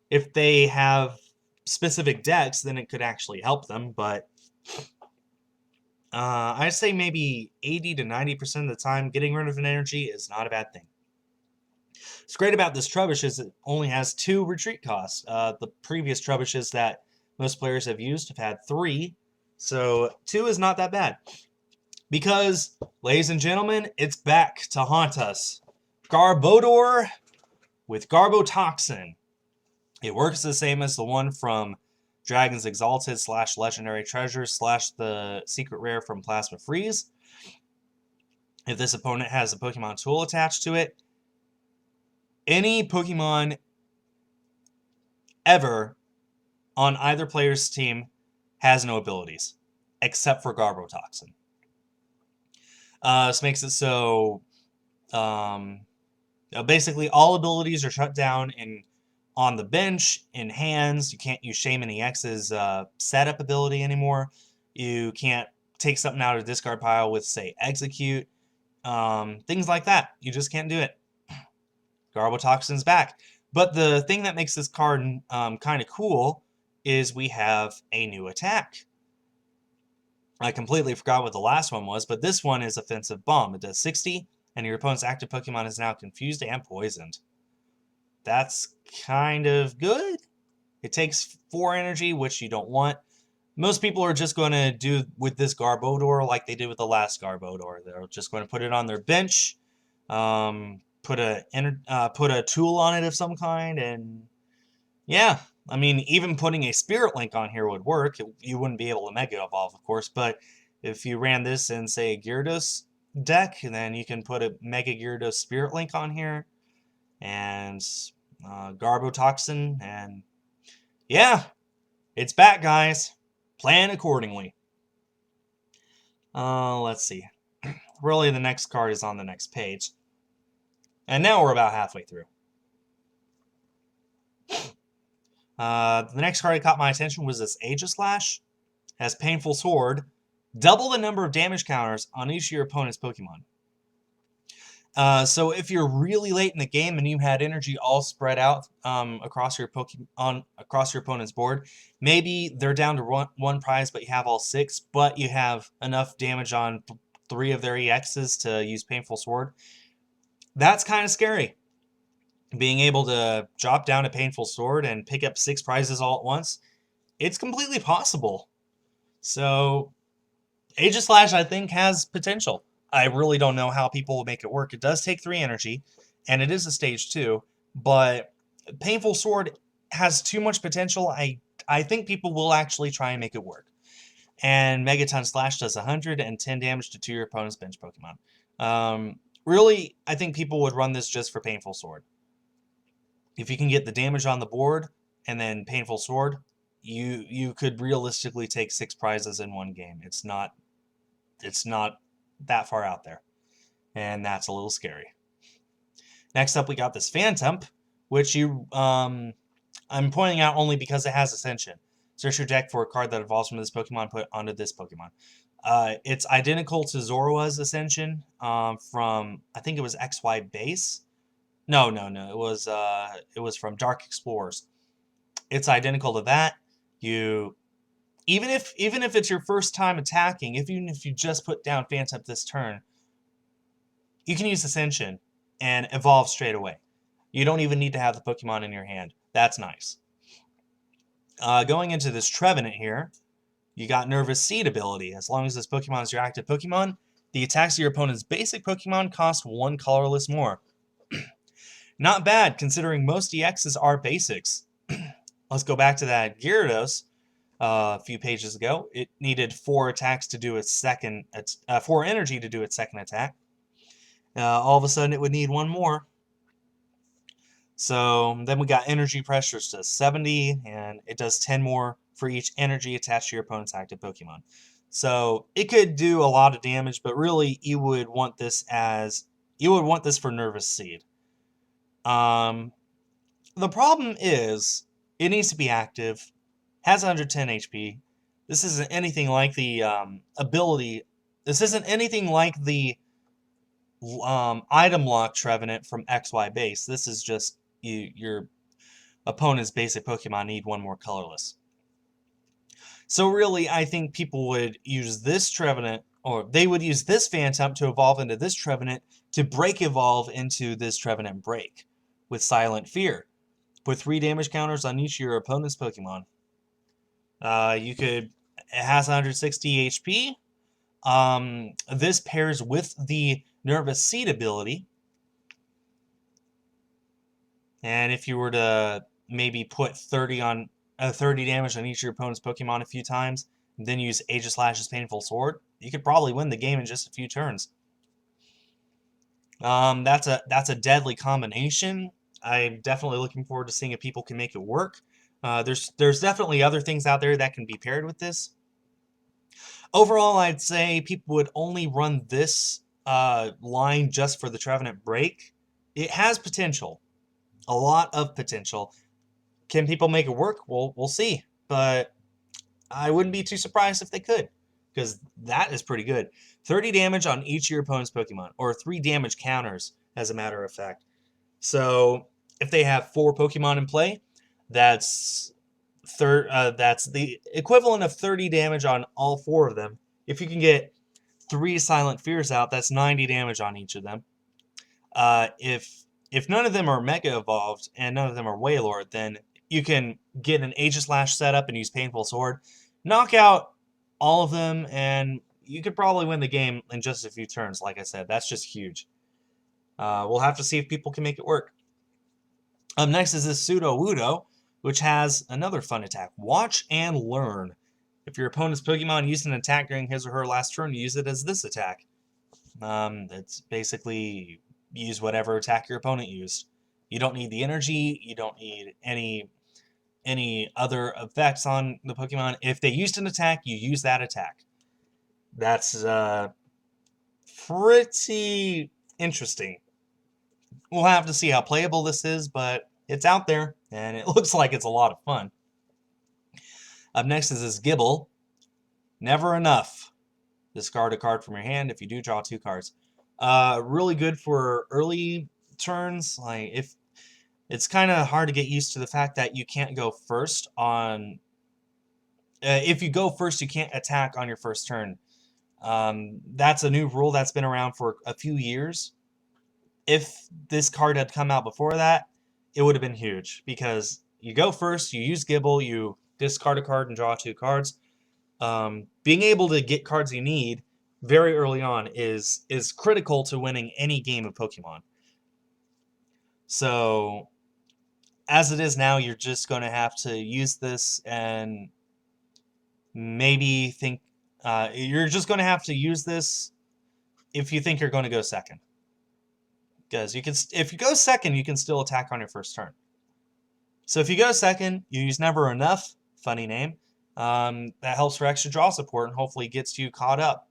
If they have specific decks, then it could actually help them, but I'd say maybe 80 to 90% of the time, getting rid of an energy is not a bad thing. What's great about this Trubbish is it only has 2 retreat costs. The previous Trubbishes that most players have used have had 3, so 2 is not that bad. Because, ladies and gentlemen, it's back to haunt us. Garbodor with Garbotoxin. It works the same as the one from Dragon's Exalted / Legendary Treasure / the Secret Rare from Plasma Freeze. If this opponent has a Pokemon tool attached to it, any Pokemon ever on either player's team has no abilities, except for Garbotoxin. This makes it so basically all abilities are shut down on the bench, in hands. You can't use Shaman EX's setup ability anymore. You can't take something out of the discard pile with, say, Execute. Things like that. You just can't do it. Garbotoxin's back. But the thing that makes this card kind of cool is we have a new attack. I completely forgot what the last one was, but this one is Offensive Bomb. It does 60, and your opponent's active Pokemon is now confused and poisoned. That's kind of good. It takes 4 energy, which you don't want. Most people are just going to do with this Garbodor like they did with the last Garbodor. They're just going to put it on their bench, put a tool on it of some kind, and yeah. I mean, even putting a Spirit Link on here would work. You wouldn't be able to Mega Evolve, of course, but if you ran this in, say, a Gyarados deck, then you can put a Mega Gyarados Spirit Link on here, and Garbotoxin, and yeah, it's back, guys. Plan accordingly. Let's see. Really, the next card is on the next page. And now we're about halfway through. The next card that caught my attention was this Aegislash. Has Painful Sword. Double the number of damage counters on each of your opponent's Pokemon. So if you're really late in the game and you had energy all spread out across your opponent's board, maybe they're down to one prize, but you have all 6, but you have enough damage on 3 of their EXs to use Painful Sword. That's kind of scary. Being able to drop down a Painful Sword and pick up 6 prizes all at once, it's completely possible. So Aegislash, I think, has potential. I really don't know how people will make it work. It does take 3 energy, and it is a stage 2, but Painful Sword has too much potential. I think people will actually try and make it work. And Megaton Slash does 110 damage to 2 of your opponent's bench Pokemon. Really, I think people would run this just for Painful Sword. If you can get the damage on the board and then Painful Sword, you could realistically take 6 prizes in one game. It's not that far out there, and that's a little scary. Next up, we got this Phantom, which I'm pointing out only because it has Ascension. Search your deck for a card that evolves from this Pokemon, put onto this Pokemon. It's identical to Zorwa's Ascension from, I think it was XY Base. No, it was from Dark Explorers. It's identical to that. Even if it's your first time attacking, even if you just put down Phantom this turn, you can use Ascension and evolve straight away. You don't even need to have the Pokemon in your hand. That's nice. Going into this Trevenant here, you got Nervous Seed ability. As long as this Pokemon is your active Pokemon, the attacks of your opponent's basic Pokemon cost 1 colorless more. Not bad, considering most EXs are basics. Let's go back to that Gyarados a few pages ago. It needed 4 attacks to do its 4 energy to do its second attack. All of a sudden, it would need 1 more. So then we got Energy Pressures to 70, and it does 10 more for each energy attached to your opponent's active Pokemon. So it could do a lot of damage, but really you would want this for Nervous Seed. The problem is it needs to be active, has 110 HP. This isn't anything like the ability. This isn't anything like the item lock Trevenant from XY Base. This is just your opponent's basic Pokemon need 1 more colorless. So really, I think people would use this Trevenant, or they would use this Phantom to evolve into this Trevenant to break evolve into this Trevenant Break with Silent Fear. Put 3 damage counters on each of your opponent's Pokemon. It has 160 HP. This pairs with the Nervous Seed ability. And if you were to maybe put 30 damage on each of your opponent's Pokemon a few times, and then use Aegislash's Painful Sword, you could probably win the game in just a few turns. That's a deadly combination. I'm definitely looking forward to seeing if people can make it work. There's definitely other things out there that can be paired with this. Overall, I'd say people would only run this line just for the Trevenant Break. It has potential. A lot of potential. Can people make it work? Well, we'll see. But I wouldn't be too surprised if they could, because that is pretty good. 30 damage on each of your opponent's Pokemon, or 3 damage counters, as a matter of fact. So if they have 4 Pokemon in play, that's the equivalent of 30 damage on all 4 of them. If you can get 3 Silent Fears out, that's 90 damage on each of them. If none of them are Mega Evolved and none of them are Wailord, then you can get an Aegislash setup and use Painful Sword, knock out all of them, and you could probably win the game in just a few turns. Like I said, that's just huge. We'll have to see if people can make it work. Next is this Sudowoodo, which has another fun attack. Watch and Learn. If your opponent's Pokemon used an attack during his or her last turn, use it as this attack. It's basically use whatever attack your opponent used. You don't need the energy. You don't need any other effects on the Pokemon. If they used an attack, you use that attack. That's pretty interesting. We'll have to see how playable this is, but it's out there, and it looks like it's a lot of fun. Up next is this Gibble. Never enough. Discard a card from your hand. If you do, draw 2 cards. Really good for early turns. Like, if it's kind of hard to get used to the fact that you can't go first on... if you go first, you can't attack on your first turn. That's a new rule that's been around for a few years. If this card had come out before that, it would have been huge, because you go first, you use Gibble, you discard a card and draw 2 cards. Being able to get cards you need very early on is critical to winning any game of Pokemon. So, as it is now, you're just going to have to use this and maybe think... you're just going to have to use this if you think you're going to go second. Because if you go second, you can still attack on your first turn. So if you go second, you use Never Enough, funny name. That helps for extra draw support and hopefully gets you caught up.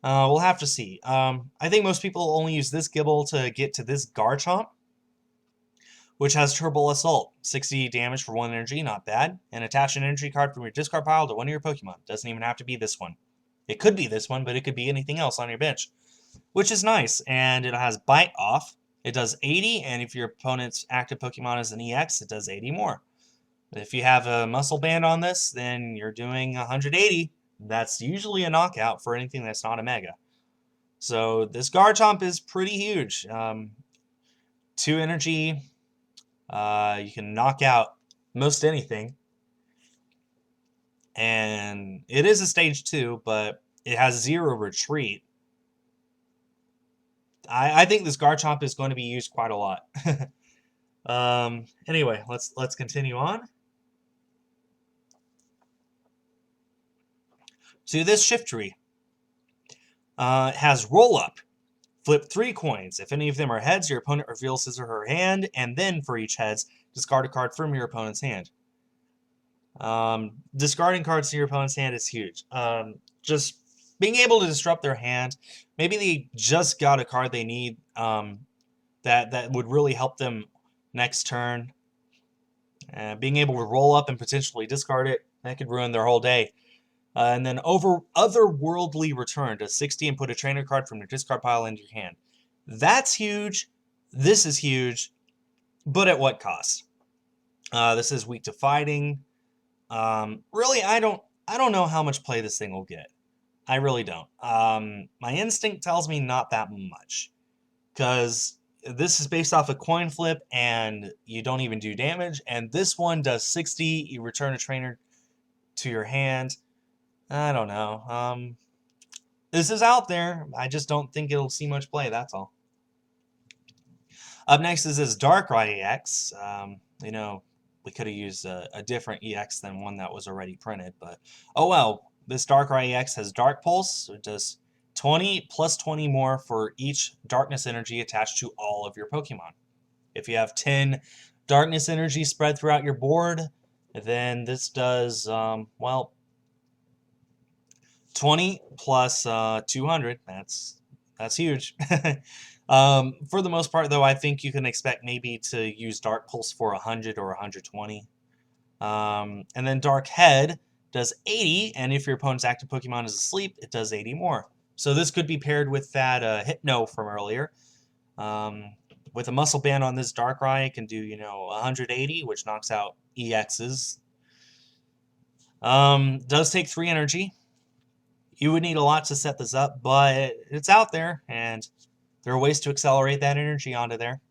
We'll have to see. I think most people only use this Gibble to get to this Garchomp, which has Turbo Assault. 60 damage for 1 energy, not bad. And attach an energy card from your discard pile to one of your Pokemon. Doesn't even have to be this one. It could be this one, but it could be anything else on your bench, which is nice. And it has Bite Off. It does 80, and if your opponent's active Pokemon is an EX, it does 80 more. If you have a Muscle Band on this, then you're doing 180. That's usually a knockout for anything that's not a Mega. So this Garchomp is pretty huge. 2 energy. You can knock out most anything. And it is a stage 2, but it has 0 retreat. I think this Garchomp is going to be used quite a lot. Anyway, let's continue on. So this Shiftry has Roll Up. Flip 3 coins. If any of them are heads, your opponent reveals his or her hand, and then for each heads, discard a card from your opponent's hand. Discarding cards from your opponent's hand is huge. Just being able to disrupt their hand. Maybe they just got a card they need that would really help them next turn. Being able to roll up and potentially discard it, that could ruin their whole day. And then Otherworldly Return does 60 and put a trainer card from your discard pile into your hand. That's huge. This is huge. But at what cost? This is weak to fighting. Really, I don't know how much play this thing will get. I really don't. My instinct tells me not that much, because this is based off a coin flip, and you don't even do damage. And this one does 60. You return a trainer to your hand. I don't know. This is out there. I just don't think it'll see much play. That's all. Up next is this Darkrai EX. You know, we could have used a different EX than one that was already printed, but oh well. This Darkrai EX has Dark Pulse, so it does 20 plus 20 more for each Darkness Energy attached to all of your Pokemon. If you have 10 Darkness Energy spread throughout your board, then this does, well, 20 plus 200. That's huge. For the most part, though, I think you can expect maybe to use Dark Pulse for 100 or 120. And then Dark Head does 80, and if your opponent's active Pokemon is asleep, it does 80 more. So this could be paired with that Hypno from earlier. With a Muscle Band on this Darkrai, it can do, 180, which knocks out EXs. Does take 3 energy. You would need a lot to set this up, but it's out there, and there are ways to accelerate that energy onto there.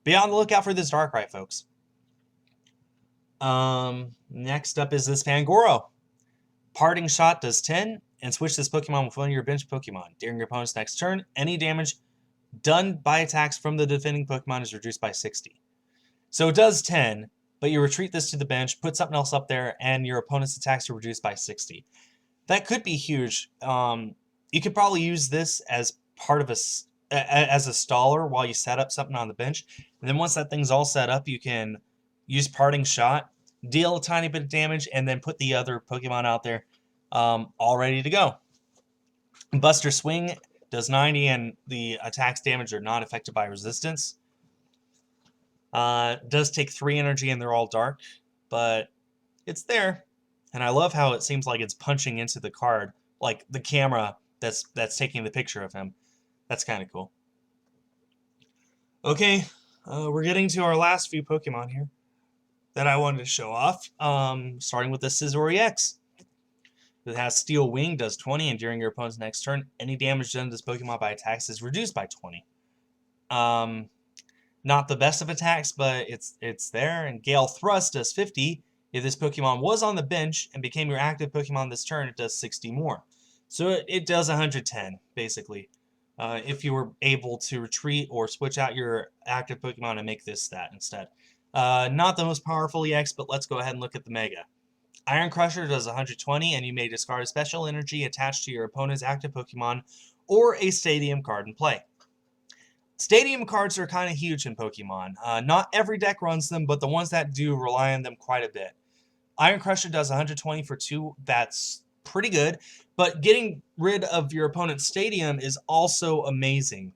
Be on the lookout for this Darkrai, folks. Next up is this Pangoro. Parting Shot does 10, and switch this Pokemon with one of your bench Pokemon. During your opponent's next turn, any damage done by attacks from the defending Pokemon is reduced by 60. So it does 10, but you retreat this to the bench, put something else up there, and your opponent's attacks are reduced by 60. That could be huge. You could probably use this as part of as a staller while you set up something on the bench. And then once that thing's all set up, you can use Parting Shot, deal a tiny bit of damage, and then put the other Pokemon out there all ready to go. Buster Swing does 90, and the attacks damage are not affected by resistance. Does take 3 energy, and they're all dark, but it's there. And I love how it seems like it's punching into the card, like the camera that's taking the picture of him. That's kind of cool. Okay, we're getting to our last few Pokemon here that I wanted to show off. Starting with the Scizor EX. It has Steel Wing, does 20, and during your opponent's next turn, any damage done to this Pokemon by attacks is reduced by 20. Not the best of attacks, but it's there. And Gale Thrust does 50. If this Pokemon was on the bench and became your active Pokemon this turn, it does 60 more. So it does 110, basically. If you were able to retreat or switch out your active Pokemon and make this stat instead. Not the most powerful EX, but let's go ahead and look at the Mega. Iron Crusher does 120, and you may discard a special energy attached to your opponent's active Pokemon or a Stadium card in play. Stadium cards are kind of huge in Pokemon. Not every deck runs them, but the ones that do rely on them quite a bit. Iron Crusher does 120 for 2. That's pretty good, but getting rid of your opponent's Stadium is also amazing.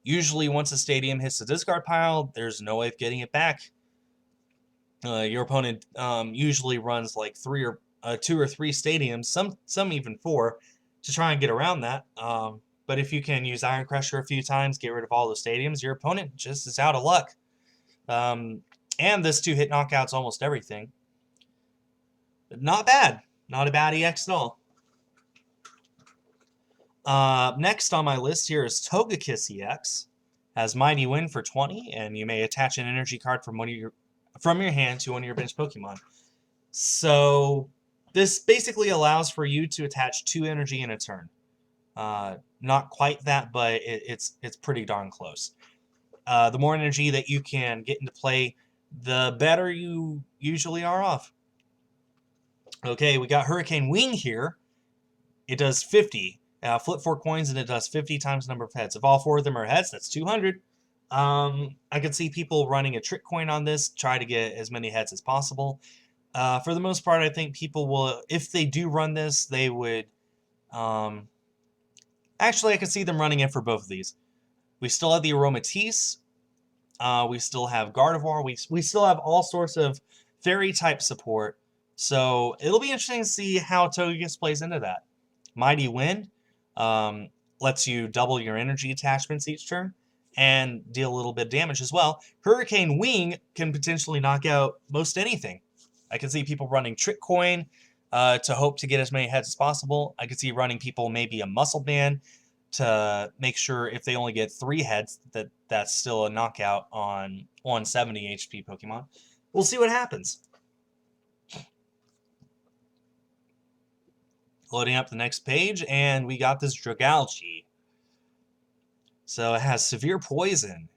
Usually, once a Stadium hits the discard pile, there's no way of getting it back. Your opponent usually runs like 2 or 3 Stadiums, some even 4, to try and get around that. But if you can use Iron Crusher a few times, get rid of all the Stadiums, your opponent just is out of luck. And this 2-hit knockout's almost everything. Not bad. Not a bad EX at all. Next on my list here is Togekiss EX. Has Mighty Wind for 20, and you may attach an energy card from your hand to one of your bench Pokemon. So this basically allows for you to attach 2 energy in a turn. Not quite that, but it's pretty darn close. The more energy that you can get into play, the better you usually are off. Okay, we got Hurricane Wing here. It does 50. Flip 4 coins, and it does 50 times the number of heads. If all 4 of them are heads, that's 200. I could see people running a trick coin on this, try to get as many heads as possible. For the most part, I think people will, if they do run this, they would... actually, I could see them running it for both of these. We still have the Aromatisse. We still have Gardevoir. We still have all sorts of fairy-type support. So it'll be interesting to see how Togekiss plays into that. Mighty Wind lets you double your energy attachments each turn and deal a little bit of damage as well. Hurricane Wing can potentially knock out most anything. I can see people running Trick Coin to hope to get as many heads as possible. I could see running people maybe a Muscle Band to make sure if they only get 3 heads that's still a knockout on 170 HP Pokemon. We'll see what happens. Loading up the next page, and we got this Dragalge. So it has Severe Poison,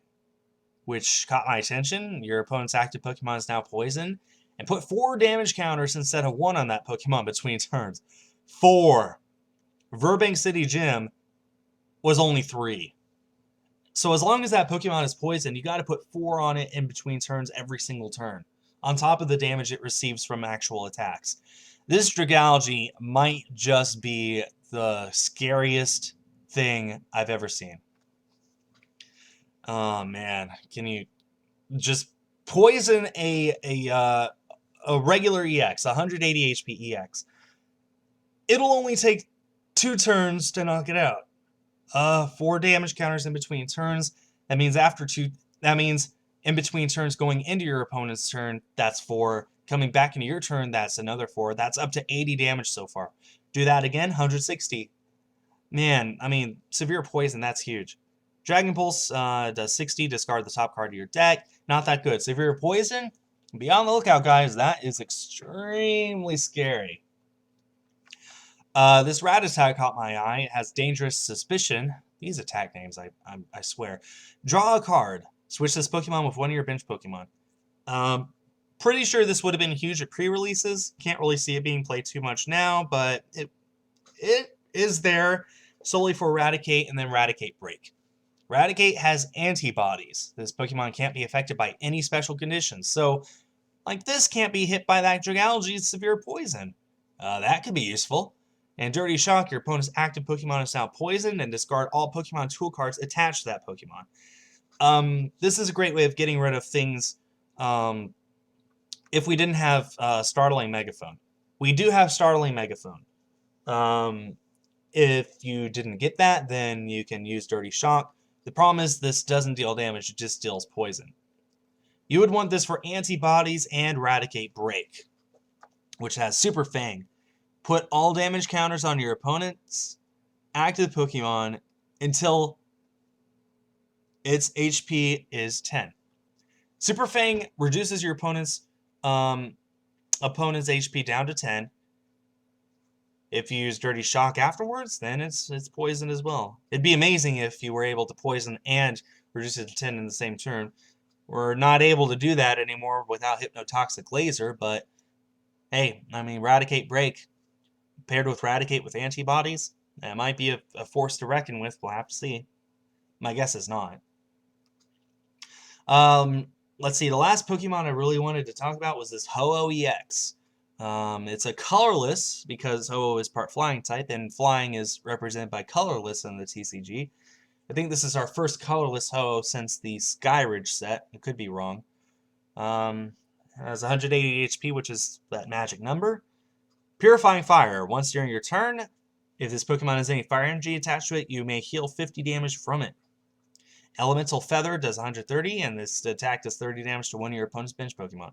which caught my attention. Your opponent's active Pokemon is now poisoned, and put 4 damage counters instead of 1 on that Pokemon between turns. 4. Burbank City Gym was only 3. So as long as that Pokemon is poisoned, you got to put 4 on it in between turns every single turn, on top of the damage it receives from actual attacks. This Dragalge might just be the scariest thing I've ever seen. Oh man, can you just poison a regular EX, 180 HP EX? It'll only take 2 turns to knock it out. 4 damage counters in between turns. That means after 2. That means in between turns going into your opponent's turn, that's 4. Coming back into your turn, that's another 4. That's up to 80 damage so far. Do that again, 160. Man, I mean, Severe Poison, that's huge. Dragon Pulse does 60. Discard the top card of your deck. Not that good. Severe Poison, be on the lookout, guys. That is extremely scary. This Rattata caught my eye. It has Dangerous Suspicion. These attack names, I swear. Draw a card. Switch this Pokemon with one of your bench Pokemon. Pretty sure this would have been huge at pre-releases. Can't really see it being played too much now, but it is there solely for Eradicate and then Eradicate Break. Raticate has antibodies. This Pokemon can't be affected by any special conditions. So, like this can't be hit by that Dragalge's severe poison. That could be useful. And Dirty Shock, your opponent's active Pokemon is now poisoned, and discard all Pokemon tool cards attached to that Pokemon. This is a great way of getting rid of things if we didn't have Startling Megaphone. We do have Startling Megaphone. If you didn't get that, then you can use Dirty Shock. The problem is this doesn't deal damage, it just deals poison. You would want this for antibodies and Raticate Break, which has Super Fang. Put all damage counters on your opponent's active Pokemon until its HP is 10. Super Fang reduces your opponent's HP down to 10. If you use Dirty Shock afterwards, then it's poison as well. It'd be amazing if you were able to poison and reduce it to 10 in the same turn. We're not able to do that anymore without Hypnotoxic Laser, but hey, I mean, Raticate Break paired with Raticate with antibodies, that might be a force to reckon with. We'll have to see. My guess is not. Let's see, the last Pokemon I really wanted to talk about was this Ho-Oh EX. It's a colorless, because Ho-Oh is part flying type, and flying is represented by colorless in the TCG. I think this is our first colorless Ho-Oh since the Skyridge set. I could be wrong. Has 180 HP, which is that magic number. Purifying Fire. Once during your turn, if this Pokemon has any fire energy attached to it, you may heal 50 damage from it. Elemental Feather does 130, and this attack does 30 damage to one of your opponent's bench Pokemon.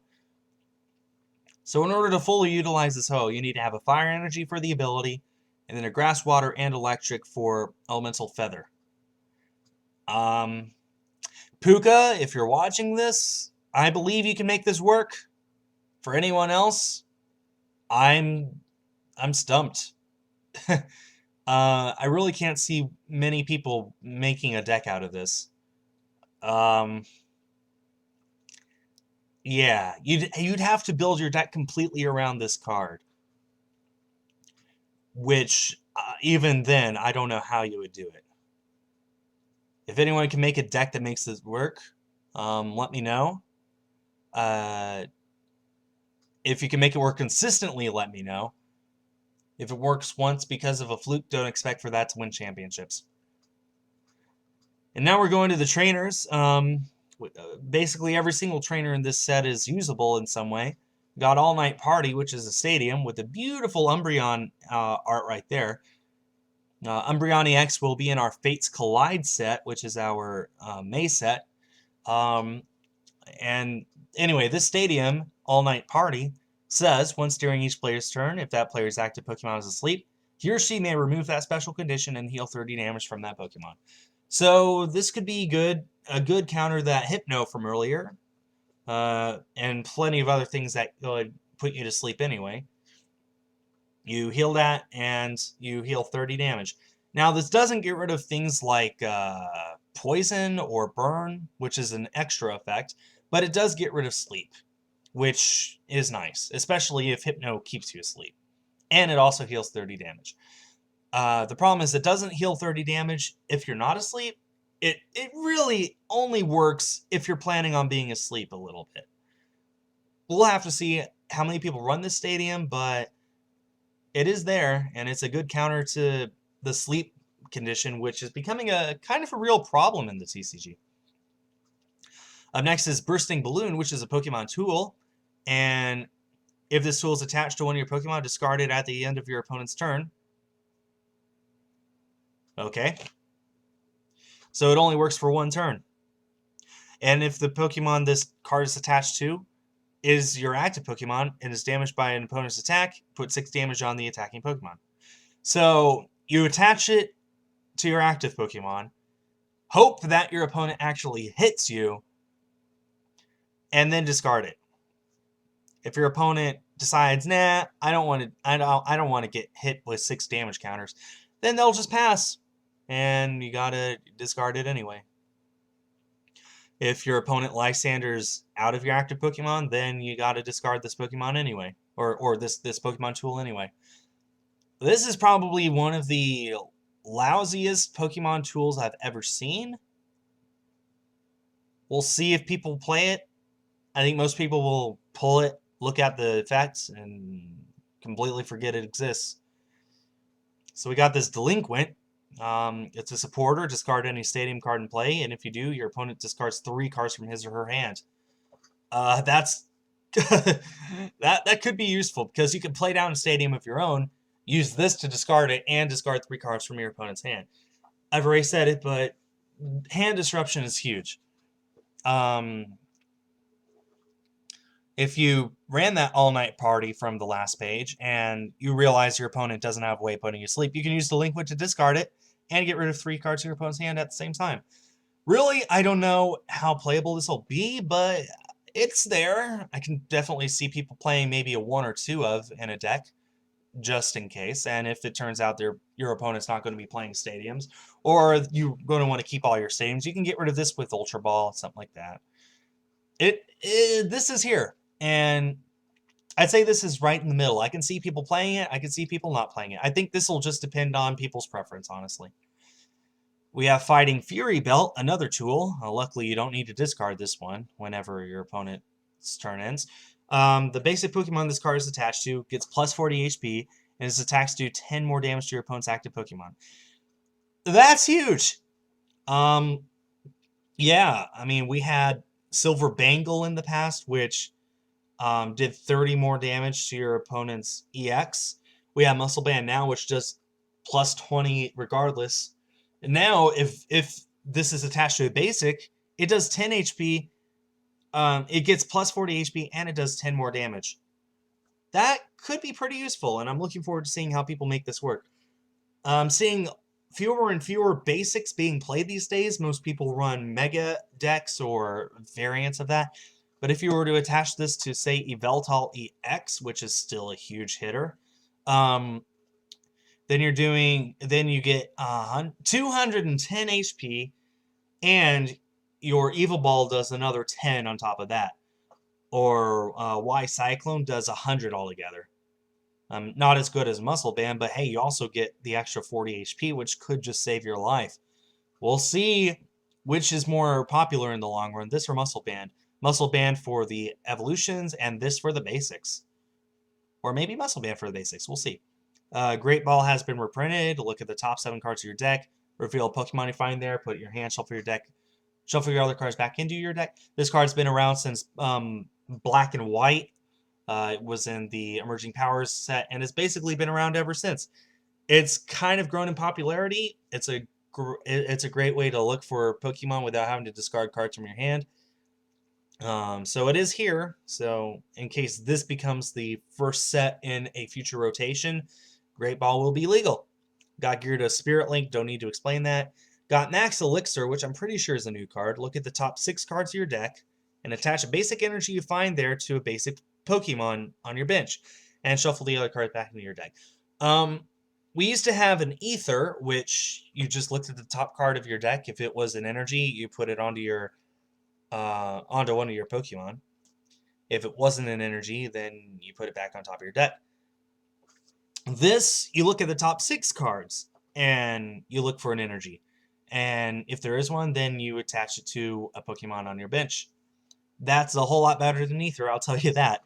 So in order to fully utilize this Ho, you need to have a fire energy for the ability, and then a grass, water, and electric for Elemental Feather. Puka, if you're watching this, I believe you can make this work. For anyone else, I'm stumped. I really can't see many people making a deck out of this. Yeah, you'd have to build your deck completely around this card, which even then I don't know how you would do it. If anyone can make a deck that makes this work, let me know. If you can make it work consistently, let me know. If it works once because of a fluke, don't expect for that to win championships. And now we're going to the trainers. Basically, every single trainer in this set is usable in some way. Got All Night Party, which is a stadium with a beautiful Umbreon art right there. Umbreon EX will be in our Fates Collide set, which is our May set. And anyway, this stadium, All Night Party, says once during each player's turn, if that player's active Pokemon is asleep, he or she may remove that special condition and heal 30 damage from that Pokemon. So this could be a good counter that Hypno from earlier, and plenty of other things that would put you to sleep anyway. You heal that, and you heal 30 damage. Now, this doesn't get rid of things like poison or burn, which is an extra effect, but it does get rid of sleep, which is nice, especially if Hypno keeps you asleep. And it also heals 30 damage. The problem is it doesn't heal 30 damage if you're not asleep. It really only works if you're planning on being asleep a little bit. We'll have to see how many people run this stadium, but it is there, and it's a good counter to the sleep condition, which is becoming a kind of a real problem in the TCG. Up next is Bursting Balloon, which is a Pokemon tool, and if this tool is attached to one of your Pokemon, discard it at the end of your opponent's turn. Okay. So it only works for one turn. And if the Pokemon this card is attached to is your active Pokemon and is damaged by an opponent's attack, put 6 damage on the attacking Pokemon. So you attach it to your active Pokemon, hope that your opponent actually hits you, and then discard it. If your opponent decides, nah, I don't want to get hit with 6 damage counters, then they'll just pass, and you gotta discard it anyway. If your opponent Lysander's out of your active Pokemon, then you gotta discard this Pokemon anyway, or this Pokemon tool anyway. This is probably one of the lousiest Pokemon tools I've ever seen. We'll see if people play it. I think most people will pull it, look at the effects, and completely forget it exists. So we got this delinquent. It's a supporter. Discard any stadium card in play, and if you do, your opponent discards 3 cards from his or her hand. That's that could be useful because you can play down a stadium of your own, use this to discard it, and discard 3 cards from your opponent's hand. I've already said it, but hand disruption is huge. If you ran that all-night party from the last page and you realize your opponent doesn't have a way of putting you to sleep, you can use Delinquent to discard it and get rid of 3 cards in your opponent's hand at the same time. Really, I don't know how playable this will be, but it's there. I can definitely see people playing maybe a 1 or 2 of in a deck, just in case. And if it turns out your opponent's not going to be playing stadiums, or you're going to want to keep all your stadiums, you can get rid of this with Ultra Ball, something like that. This is here, and I'd say this is right in the middle. I can see people playing it. I can see people not playing it. I think this will just depend on people's preference, honestly. We have Fighting Fury Belt, another tool. Luckily, you don't need to discard this one whenever your opponent's turn ends. The basic Pokemon this card is attached to gets plus 40 HP, and its attacks do 10 more damage to your opponent's active Pokemon. That's huge! Yeah, I mean, we had Silver Bangle in the past, which did 30 more damage to your opponent's EX. We have Muscle Band now, which does plus 20 regardless. And now, if this is attached to a basic, it does 10 HP. It gets plus 40 HP, and it does 10 more damage. That could be pretty useful, and I'm looking forward to seeing how people make this work. I'm seeing fewer and fewer basics being played these days. Most people run mega decks or variants of that. But if you were to attach this to, say, Yveltal EX, which is still a huge hitter, then you get 210 HP, and your Evil Ball does another 10 on top of that. Or Y Cyclone does 100 altogether. Not as good as Muscle Band, but hey, you also get the extra 40 HP, which could just save your life. We'll see which is more popular in the long run, this or Muscle Band. Muscle Band for the evolutions, and this for the basics. Or maybe Muscle Band for the basics. We'll see. Great Ball has been reprinted. Look at the top 7 cards of your deck. Reveal a Pokemon you find there. Put it in your hand. Shuffle your deck. Shuffle your other cards back into your deck. This card's been around since Black and White. It was in the Emerging Powers set, and it's basically been around ever since. It's kind of grown in popularity. It's a great way to look for Pokemon without having to discard cards from your hand. So it is here. So in case this becomes the first set in a future rotation, Great Ball will be legal. Got Gyarados Spirit Link, don't need to explain that. Got Max Elixir, which I'm pretty sure is a new card. Look at the top 6 cards of your deck and attach a basic energy you find there to a basic Pokemon on your bench and shuffle the other cards back into your deck. We used to have an Ether, which you just looked at the top card of your deck. If it was an energy, you put it onto one of your Pokemon. If it wasn't an energy, then you put it back on top of your deck. This, you look at the top 6 cards, and you look for an energy. And if there is one, then you attach it to a Pokemon on your bench. That's a whole lot better than Ether, I'll tell you that.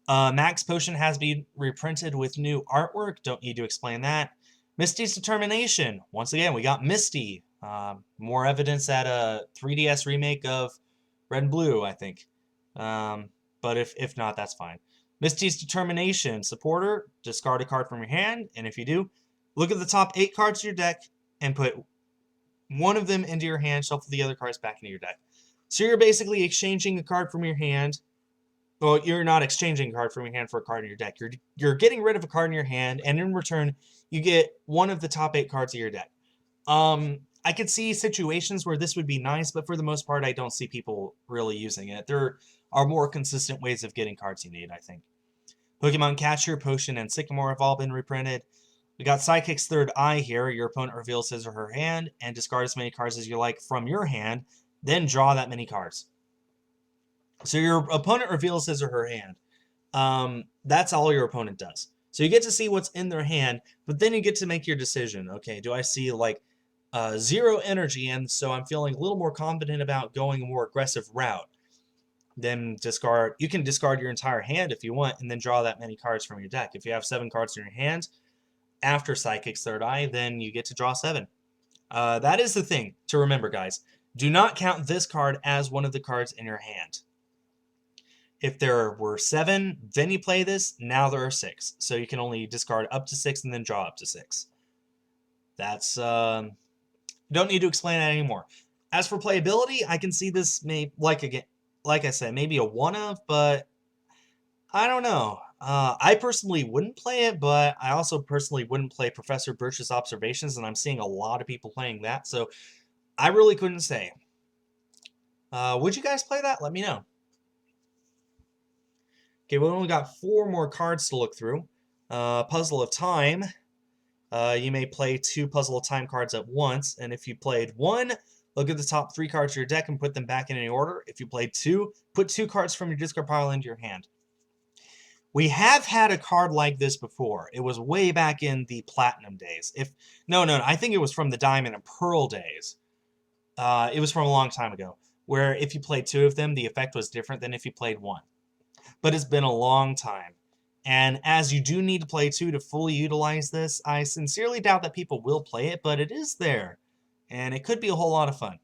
Max Potion has been reprinted with new artwork. Don't need to explain that. Misty's Determination. Once again, we got Misty. More evidence at a 3DS remake of Red and Blue, I think. But if not, that's fine. Misty's Determination. Supporter, discard a card from your hand, and if you do, look at the top 8 cards of your deck and put one of them into your hand, shuffle the other cards back into your deck. So you're basically exchanging a card from your hand. Well, you're not exchanging a card from your hand for a card in your deck. You're getting rid of a card in your hand, and in return, you get one of the top 8 cards of your deck. I could see situations where this would be nice, but for the most part, I don't see people really using it. There are more consistent ways of getting cards you need, I think. Pokemon Catcher, Potion, and Sycamore have all been reprinted. We got Psychic's Third Eye here. Your opponent reveals his or her hand and discard as many cards as you like from your hand, then draw that many cards. So your opponent reveals his or her hand. That's all your opponent does. So you get to see what's in their hand, but then you get to make your decision. Okay, do I see like 0 energy, and so I'm feeling a little more confident about going a more aggressive route. Then discard. You can discard your entire hand if you want, and then draw that many cards from your deck. If you have 7 cards in your hand after Psychic's Third Eye, then you get to draw 7. That is the thing to remember, guys. Do not count this card as one of the cards in your hand. If there were 7, then you play this. Now there are 6, so you can only discard up to 6 and then draw up to 6. That's don't need to explain that anymore. As for playability, I can see this like I said, maybe a one of, but I don't know. I personally wouldn't play it, but I also personally wouldn't play Professor Birch's Observations, and I'm seeing a lot of people playing that, so I really couldn't say. Would you guys play that? Let me know. Okay, we only got 4 more cards to look through. Puzzle of Time. You may play 2 Puzzle of Time cards at once, and if you played 1, look at the top 3 cards of your deck and put them back in any order. If you played 2, put 2 cards from your discard pile into your hand. We have had a card like this before. It was way back in the Platinum days. No, I think it was from the Diamond and Pearl days. It was from a long time ago, where if you played 2 of them, the effect was different than if you played 1. But it's been a long time. And as you do need to play 2 to fully utilize this, I sincerely doubt that people will play it, but it is there. And it could be a whole lot of fun.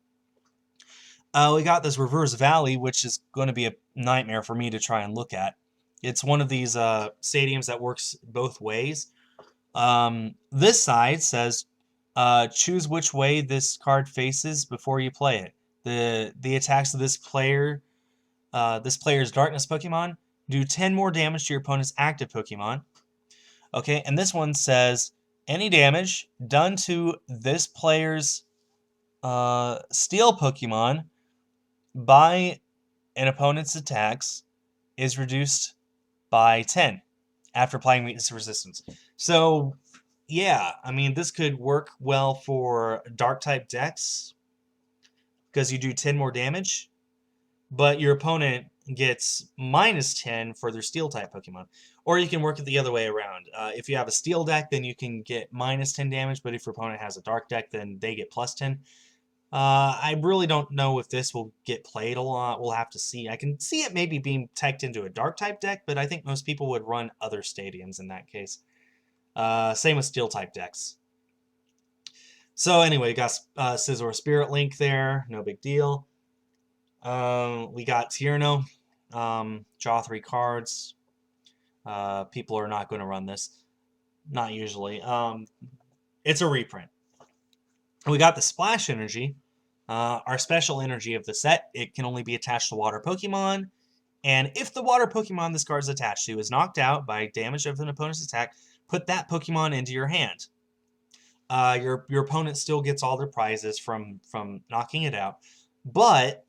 We got this Reverse Valley, which is going to be a nightmare for me to try and look at. It's one of these stadiums that works both ways. This side says, choose which way this card faces before you play it. The attacks of this player's Darkness Pokemon do 10 more damage to your opponent's active Pokemon. Okay, and this one says, any damage done to this player's Steel Pokemon by an opponent's attacks is reduced by 10 after applying weakness resistance. So, yeah, I mean, this could work well for Dark-type decks because you do 10 more damage, but your opponent gets minus 10 for their Steel-type Pokemon. Or you can work it the other way around. If you have a Steel deck, then you can get minus 10 damage, but if your opponent has a Dark deck, then they get plus 10. I really don't know if this will get played a lot. We'll have to see. I can see it maybe being teched into a Dark-type deck, but I think most people would run other stadiums in that case. Same with Steel-type decks. So anyway, got Scizor Spirit Link there. No big deal. We got Tierno. Draw 3 cards. People are not going to run this. Not usually. It's a reprint. We got the Splash Energy. Our special energy of the set. It can only be attached to water Pokemon. And if the water Pokemon this card is attached to is knocked out by damage of an opponent's attack, put that Pokemon into your hand. Your opponent still gets all their prizes from knocking it out. But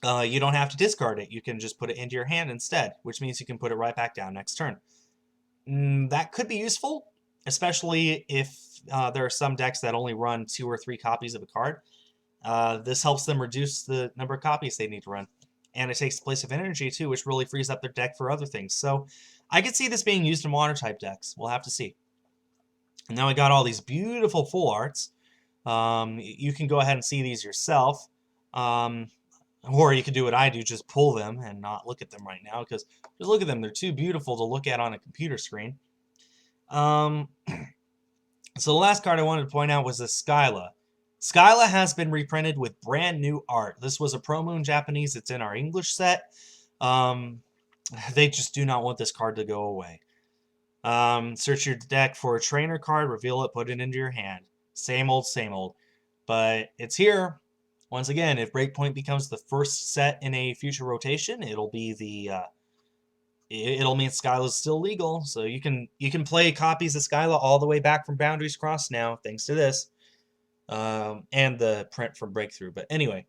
you don't have to discard it. You can just put it into your hand instead, which means you can put it right back down next turn. That could be useful, especially if there are some decks that only run 2 or 3 copies of a card. This helps them reduce the number of copies they need to run. And it takes the place of energy, too, which really frees up their deck for other things. So I could see this being used in Water-type decks. We'll have to see. And now we got all these beautiful full arts. You can go ahead and see these yourself. Or you can do what I do, just pull them and not look at them right now. Because just look at them. They're too beautiful to look at on a computer screen. So the last card I wanted to point out was the Skyla. Skyla has been reprinted with brand new art. This was a promo in Japanese. It's in our English set. They just do not want this card to go away. Search your deck for a trainer card, reveal it, put it into your hand. Same old, same old. But it's here. Once again, if Breakpoint becomes the first set in a future rotation, it'll be the it'll mean Skyla's still legal. So you can play copies of Skyla all the way back from Boundaries Crossed now, thanks to this. And the print from Breakthrough. But anyway.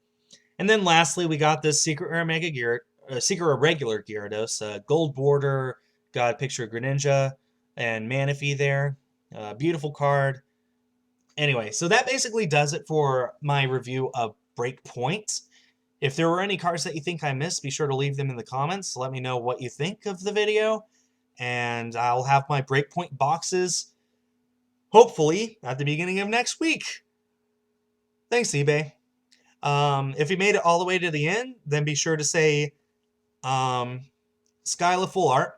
And then lastly, we got this Secret Rare Regular Gyarados. Gold border, got a picture of Greninja and Manaphy there. Beautiful card. Anyway, so that basically does it for my review of Breakpoint. If there were any cards that you think I missed, be sure to leave them in the comments. Let me know what you think of the video. And I'll have my Breakpoint boxes, hopefully, at the beginning of next week. Thanks, eBay. If you made it all the way to the end, then be sure to say Skyla Full Art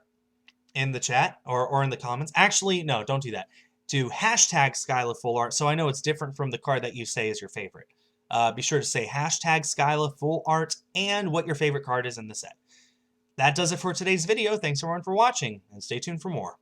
in the chat or in the comments. Actually, no, don't do that. Do hashtag Skyla Full Art so I know it's different from the card that you say is your favorite. Be sure to say hashtag Skyla Full Art and what your favorite card is in the set. That does it for today's video. Thanks everyone for watching, and stay tuned for more.